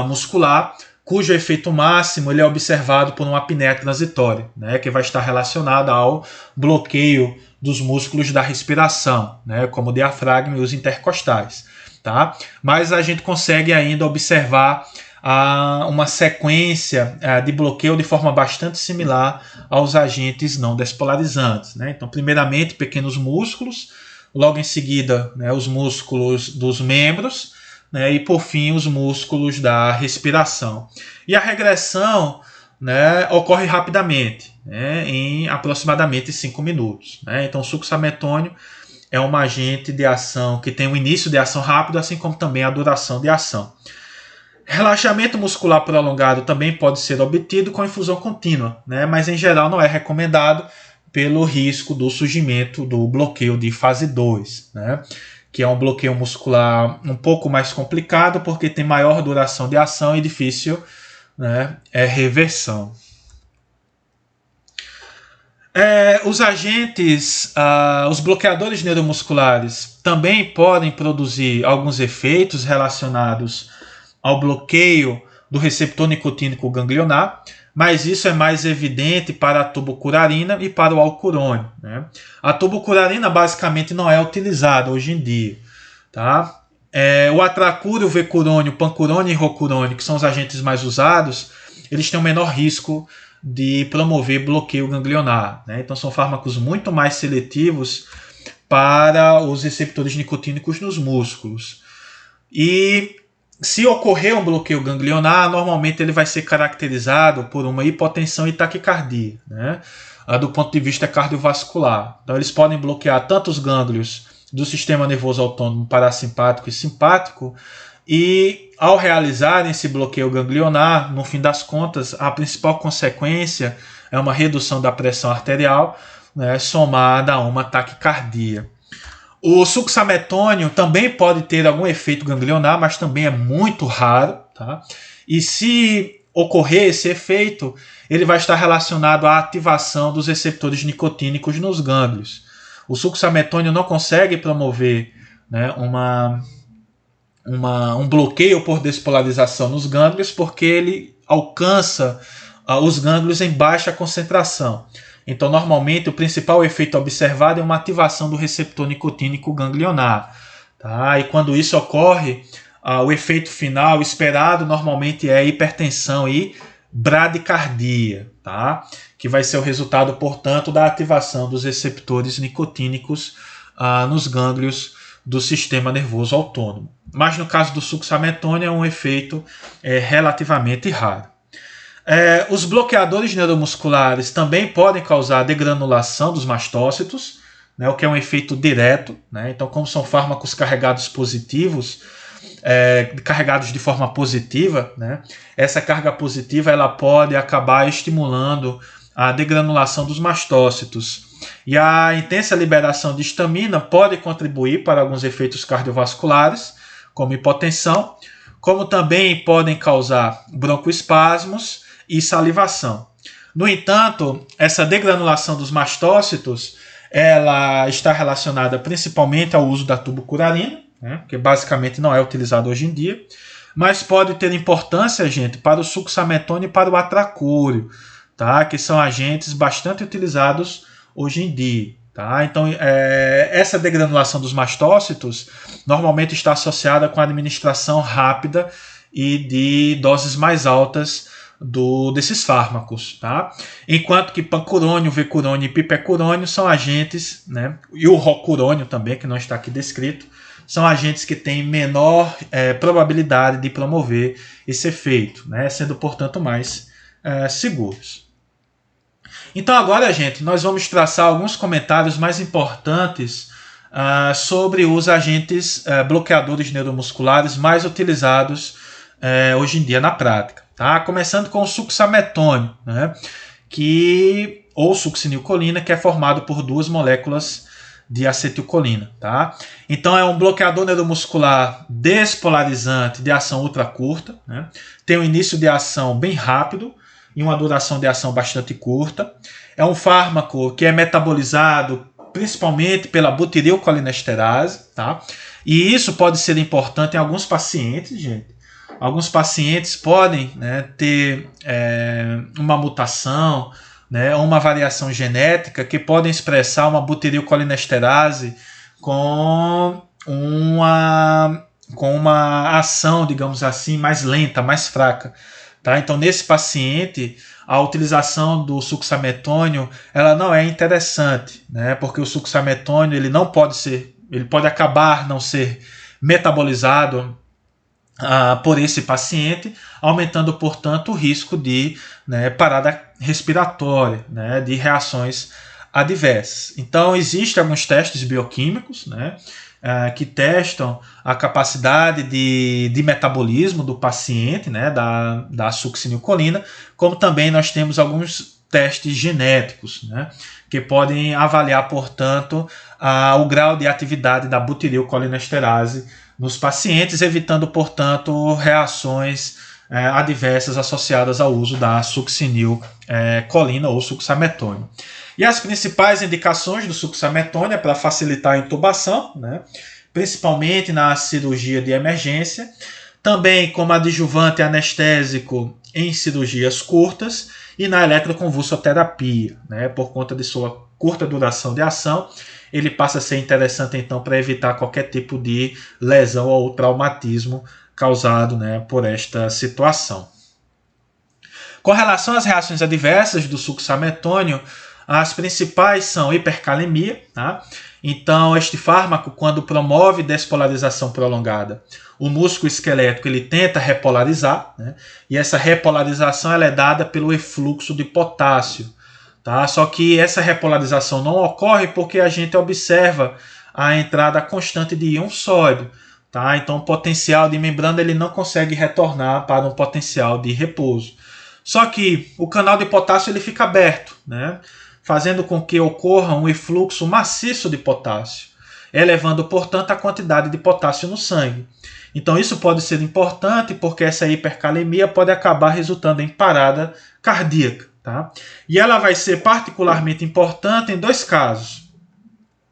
muscular, cujo efeito máximo ele é observado por uma apneia transitória, né, que vai estar relacionada ao bloqueio dos músculos da respiração, né, como o diafragma e os intercostais. Tá? Mas a gente consegue ainda observar uma sequência de bloqueio de forma bastante similar aos agentes não despolarizantes. Né? Então, primeiramente, pequenos músculos, logo em seguida, né, os músculos dos membros, né, e, por fim, os músculos da respiração. E a regressão, né, ocorre rapidamente, né, em aproximadamente 5 minutos. Né? Então, o succinilcolina é um agente de ação que tem um início de ação rápido, assim como também a duração de ação. Relaxamento muscular prolongado também pode ser obtido com infusão contínua, né? Mas em geral não é recomendado pelo risco do surgimento do bloqueio de fase 2, né? Que é um bloqueio muscular um pouco mais complicado porque tem maior duração de ação e difícil, né, reversão. Os agentes, os bloqueadores neuromusculares também podem produzir alguns efeitos relacionados ao bloqueio do receptor nicotínico ganglionar, mas isso é mais evidente para a tubucurarina e para o alcurônio. Né? A tubucurarina basicamente não é utilizada hoje em dia. Tá? O atracúrio, o vecurônio, o pancurônio e o rocurônio, que são os agentes mais usados, eles têm um menor risco de promover bloqueio ganglionar. Né? Então são fármacos muito mais seletivos para os receptores nicotínicos nos músculos. E se ocorrer um bloqueio ganglionar, normalmente ele vai ser caracterizado por uma hipotensão e taquicardia, né? Do ponto de vista cardiovascular. Então eles podem bloquear tanto os gânglios do sistema nervoso autônomo parasimpático e simpático, e ao realizarem esse bloqueio ganglionar, no fim das contas, a principal consequência é uma redução da pressão arterial, né, somada a uma taquicardia. O succinilcolina também pode ter algum efeito ganglionar, mas também é muito raro. Tá? E se ocorrer esse efeito, ele vai estar relacionado à ativação dos receptores nicotínicos nos gânglios. O succinilcolina não consegue promover, né, um bloqueio por despolarização nos gânglios, porque ele alcança os gânglios em baixa concentração. Então, normalmente, o principal efeito observado é uma ativação do receptor nicotínico ganglionar. Tá? E quando isso ocorre, o efeito final esperado normalmente é hipertensão e bradicardia, tá? Que vai ser o resultado, portanto, da ativação dos receptores nicotínicos nos gânglios do sistema nervoso autônomo. Mas no caso do succinilcolina é um efeito relativamente raro. Os bloqueadores neuromusculares também podem causar degranulação dos mastócitos, né, o que é um efeito direto, né? Então, como são fármacos carregados positivos, carregados de forma positiva, né, essa carga positiva ela pode acabar estimulando a degranulação dos mastócitos. E a intensa liberação de histamina pode contribuir para alguns efeitos cardiovasculares, como hipotensão, como também podem causar broncoespasmos e salivação. No entanto, essa degranulação dos mastócitos ela está relacionada principalmente ao uso da tubucurarina, né, que basicamente não é utilizado hoje em dia, mas pode ter importância, gente, para o succinilcolina e para o atracúrio, tá, que são agentes bastante utilizados hoje em dia. Tá? Então, essa degranulação dos mastócitos normalmente está associada com a administração rápida e de doses mais altas desses fármacos, tá? Enquanto que pancurônio, vecurônio e pipecurônio são agentes, né? E o rocurônio também, que não está aqui descrito, são agentes que têm menor probabilidade de promover esse efeito, né? Sendo, portanto, mais seguros. Então agora, gente, nós vamos traçar alguns comentários mais importantes sobre os agentes bloqueadores neuromusculares mais utilizados hoje em dia na prática. Tá? Começando com o succinilcolina, né? Ou succinilcolina, que é formado por duas moléculas de acetilcolina. Tá? Então é um bloqueador neuromuscular despolarizante de ação ultra curta, né? Tem um início de ação bem rápido e uma duração de ação bastante curta. É um fármaco que é metabolizado principalmente pela butirilcolinesterase, tá? E isso pode ser importante em alguns pacientes, gente. Alguns pacientes podem, né, ter uma mutação, né, ou uma variação genética que podem expressar uma butirilcolinesterase com uma ação, digamos assim, mais lenta, mais fraca. Tá? Então, nesse paciente, a utilização do succinilcolina ela não é interessante, né? Porque o succinilcolina ele pode acabar não ser metabolizado por esse paciente, aumentando, portanto, o risco de parada respiratória, né, de reações adversas. Então, existem alguns testes bioquímicos, né, que testam a capacidade de metabolismo do paciente, né, da succinilcolina, como também nós temos alguns testes genéticos, né, que podem avaliar, portanto, o grau de atividade da butirilcolinesterase nos pacientes, evitando, portanto, reações adversas associadas ao uso da succinilcolina ou succinilcolina. E as principais indicações do succinilcolina é para facilitar a intubação, né, principalmente na cirurgia de emergência, também como adjuvante anestésico em cirurgias curtas e na eletroconvulsoterapia, né, por conta de sua curta duração de ação, ele passa a ser interessante então para evitar qualquer tipo de lesão ou traumatismo causado, né, por esta situação. Com relação às reações adversas do succinilcolina, as principais são hipercalemia, tá? Então este fármaco, quando promove despolarização prolongada, o músculo esquelético ele tenta repolarizar, né? E essa repolarização ela é dada pelo efluxo de potássio. Tá? Só que essa repolarização não ocorre porque a gente observa a entrada constante de íon sódio. Tá? Então o potencial de membrana ele não consegue retornar para um potencial de repouso. Só que o canal de potássio ele fica aberto, né? Fazendo com que ocorra um efluxo maciço de potássio, elevando, portanto, a quantidade de potássio no sangue. Então isso pode ser importante porque essa hipercalemia pode acabar resultando em parada cardíaca. Tá? E ela vai ser particularmente importante em dois casos.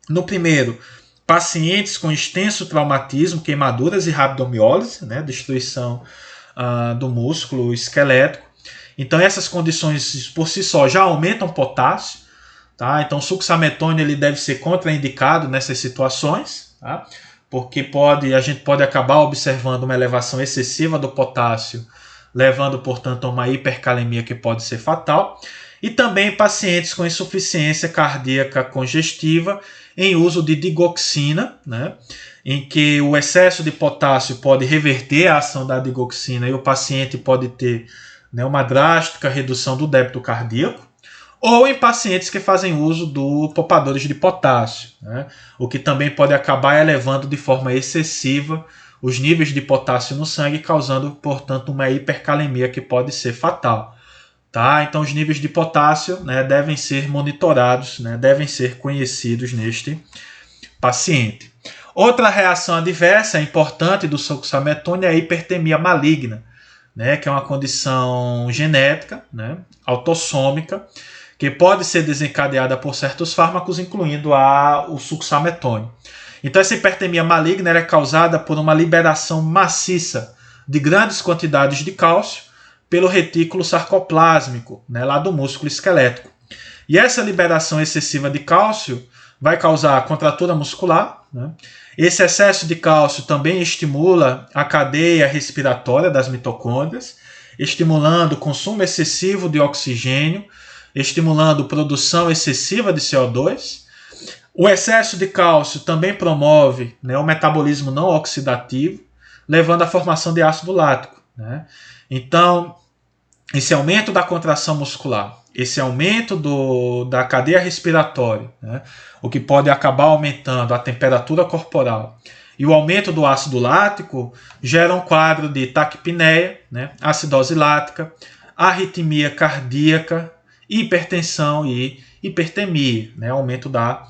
No primeiro, pacientes com extenso traumatismo, queimaduras e rabdomiólise, né, destruição do músculo esquelético. Então essas condições por si só já aumentam potássio. Tá? Então o succinilcolina ele deve ser contraindicado nessas situações, tá? porque a gente pode acabar observando uma elevação excessiva do potássio, levando, portanto, a uma hipercalemia que pode ser fatal. E também pacientes com insuficiência cardíaca congestiva em uso de digoxina, né, em que o excesso de potássio pode reverter a ação da digoxina e o paciente pode ter, né, uma drástica redução do débito cardíaco, ou em pacientes que fazem uso do poupadores de potássio, né, o que também pode acabar elevando de forma excessiva os níveis de potássio no sangue, causando, portanto, uma hipercalemia que pode ser fatal. Tá? Então, os níveis de potássio, né, devem ser monitorados, né, devem ser conhecidos neste paciente. Outra reação adversa importante do succinilcolina é a hipertemia maligna, né, que é uma condição genética, né, autossômica, que pode ser desencadeada por certos fármacos, incluindo o succinilcolina. Então, essa hipertemia maligna é causada por uma liberação maciça de grandes quantidades de cálcio pelo retículo sarcoplásmico, né, lá do músculo esquelético. E essa liberação excessiva de cálcio vai causar contratura muscular, né? Esse excesso de cálcio também estimula a cadeia respiratória das mitocôndrias, estimulando o consumo excessivo de oxigênio, estimulando a produção excessiva de CO2. O excesso de cálcio também promove, né, o metabolismo não oxidativo, levando à formação de ácido lático, né? Então, esse aumento da contração muscular, esse aumento da cadeia respiratória, né, o que pode acabar aumentando a temperatura corporal, e o aumento do ácido lático gera um quadro de taquipneia, né, acidose lática, arritmia cardíaca, hipertensão e hipertemia, né, aumento da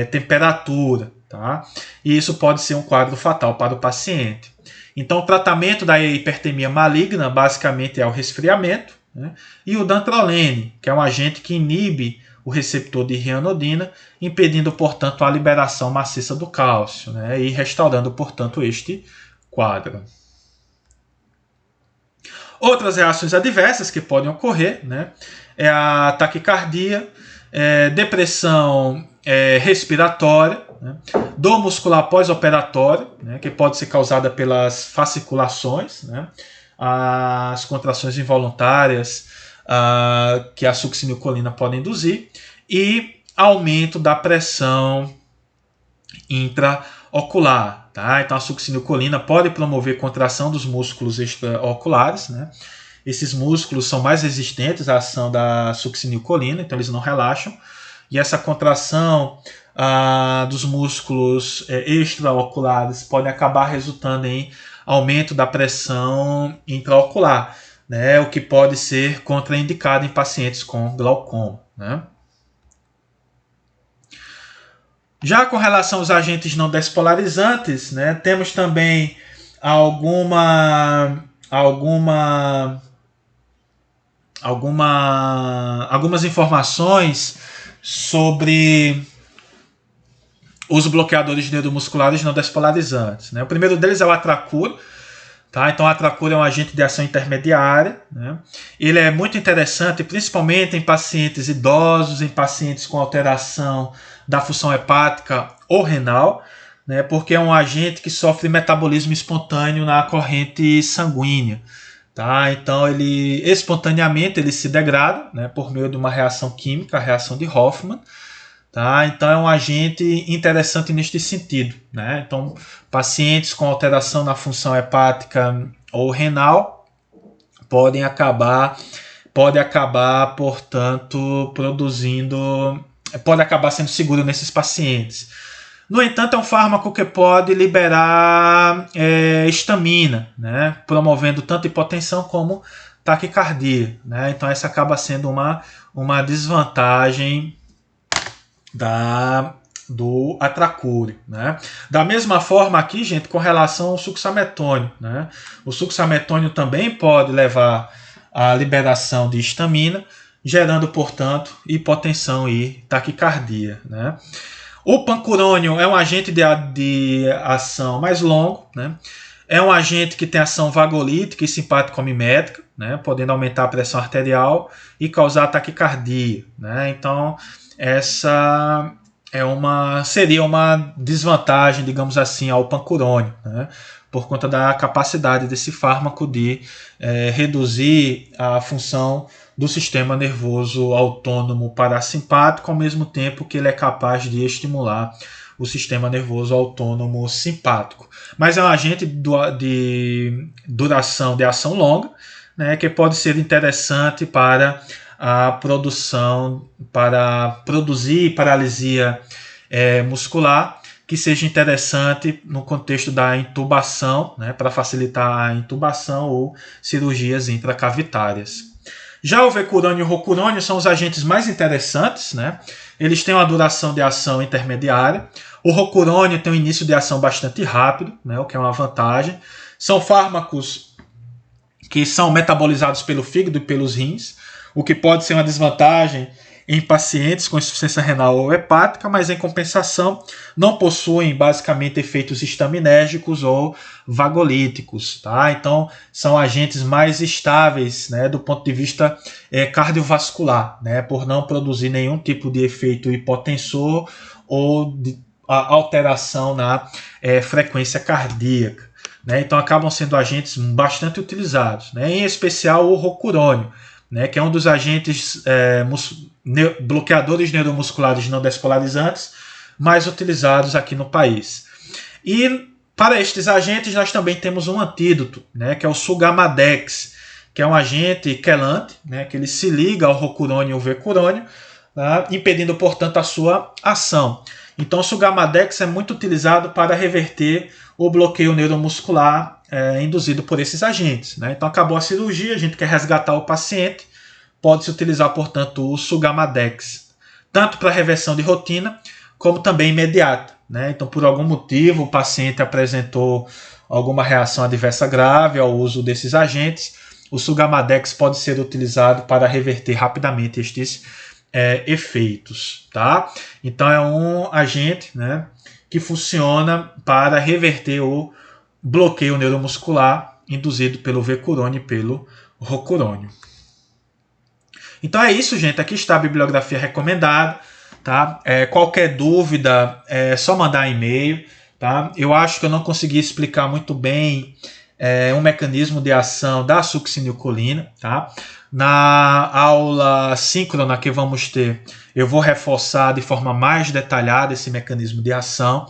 temperatura. Tá? E isso pode ser um quadro fatal para o paciente. Então, o tratamento da hipertemia maligna basicamente é o resfriamento, né, e o dantrolene, que é um agente que inibe o receptor de rianodina, impedindo, portanto, a liberação maciça do cálcio, né, e restaurando, portanto, este quadro. Outras reações adversas que podem ocorrer, né, é a taquicardia, depressão respiratória, né, dor muscular pós-operatória, né, que pode ser causada pelas fasciculações, né, as contrações involuntárias que a succinilcolina pode induzir, e aumento da pressão intraocular. Tá? Então, a succinilcolina pode promover contração dos músculos extraoculares, né? Esses músculos são mais resistentes à ação da succinilcolina, então eles não relaxam. E essa contração dos músculos extraoculares pode acabar resultando em aumento da pressão intraocular, né? O que pode ser contraindicado em pacientes com glaucoma. Né? Já com relação aos agentes não despolarizantes, né, temos também algumas informações sobre os bloqueadores neuromusculares não despolarizantes. Né? O primeiro deles é o atracuro. Tá? Então, o atracuro é um agente de ação intermediária. Né? Ele é muito interessante, principalmente em pacientes idosos, em pacientes com alteração da função hepática ou renal, né? Porque é um agente que sofre metabolismo espontâneo na corrente sanguínea. Tá? Então, ele espontaneamente ele se degrada, né, por meio de uma reação química, a reação de Hoffmann. Tá? Então, é um agente interessante neste sentido. Né? Então, pacientes com alteração na função hepática ou renal podem acabar, portanto, pode acabar sendo seguro nesses pacientes. No entanto, é um fármaco que pode liberar histamina, né, promovendo tanto hipotensão como taquicardia. Né? Então, essa acaba sendo uma desvantagem do atracure. Né? Da mesma forma aqui, gente, com relação ao succinilcolina, né? O succinilcolina também pode levar à liberação de histamina, gerando, portanto, hipotensão e taquicardia. Né? O pancurônio é um agente de ação mais longo, né? É um agente que tem ação vagolítica e simpático-mimética, né? Podendo aumentar a pressão arterial e causar taquicardia. Né? Então, essa seria uma desvantagem, digamos assim, ao pancurônio, né? Por conta da capacidade desse fármaco de reduzir a função do sistema nervoso autônomo parasimpático, ao mesmo tempo que ele é capaz de estimular o sistema nervoso autônomo simpático. Mas é um agente de duração de ação longa, né, que pode ser interessante para a produção, para produzir paralisia muscular, que seja interessante no contexto da intubação, né, para facilitar a intubação ou cirurgias intracavitárias. Já o vecurônio e o rocurônio são os agentes mais interessantes, né? Eles têm uma duração de ação intermediária. O rocurônio tem um início de ação bastante rápido, né, o que é uma vantagem. São fármacos que são metabolizados pelo fígado e pelos rins, o que pode ser uma desvantagem em pacientes com insuficiência renal ou hepática, mas em compensação não possuem basicamente efeitos histaminérgicos ou vagolíticos, tá? Então são agentes mais estáveis, né, do ponto de vista cardiovascular, né, por não produzir nenhum tipo de efeito hipotensor ou de alteração na frequência cardíaca, né? Então acabam sendo agentes bastante utilizados, né, em especial o rocurônio, né, que é um dos agentes bloqueadores neuromusculares não despolarizantes mais utilizados aqui no país. E para estes agentes nós também temos um antídoto, né, que é o Sugamadex, que é um agente quelante, né, que ele se liga ao rocurônio e ao vecurônio, tá, impedindo, portanto, a sua ação. Então o Sugamadex é muito utilizado para reverter o bloqueio neuromuscular induzido por esses agentes, né? Então acabou a cirurgia, a gente quer resgatar o paciente, pode-se utilizar, portanto, o Sugamadex, tanto para reversão de rotina, como também imediata, né? Então, por algum motivo, o paciente apresentou alguma reação adversa grave ao uso desses agentes, o Sugamadex pode ser utilizado para reverter rapidamente estes efeitos, tá? Então, é um agente, né, que funciona para reverter o bloqueio neuromuscular induzido pelo vecurônio e pelo rocurônio. Então é isso, gente. Aqui está a bibliografia recomendada. Tá? Qualquer dúvida é só mandar e-mail. Tá? Eu acho que eu não consegui explicar muito bem um mecanismo de ação da succinilcolina. Tá? Na aula síncrona que vamos ter, eu vou reforçar de forma mais detalhada esse mecanismo de ação.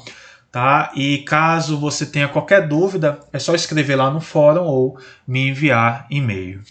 Tá? E caso você tenha qualquer dúvida, é só escrever lá no fórum ou me enviar e-mail.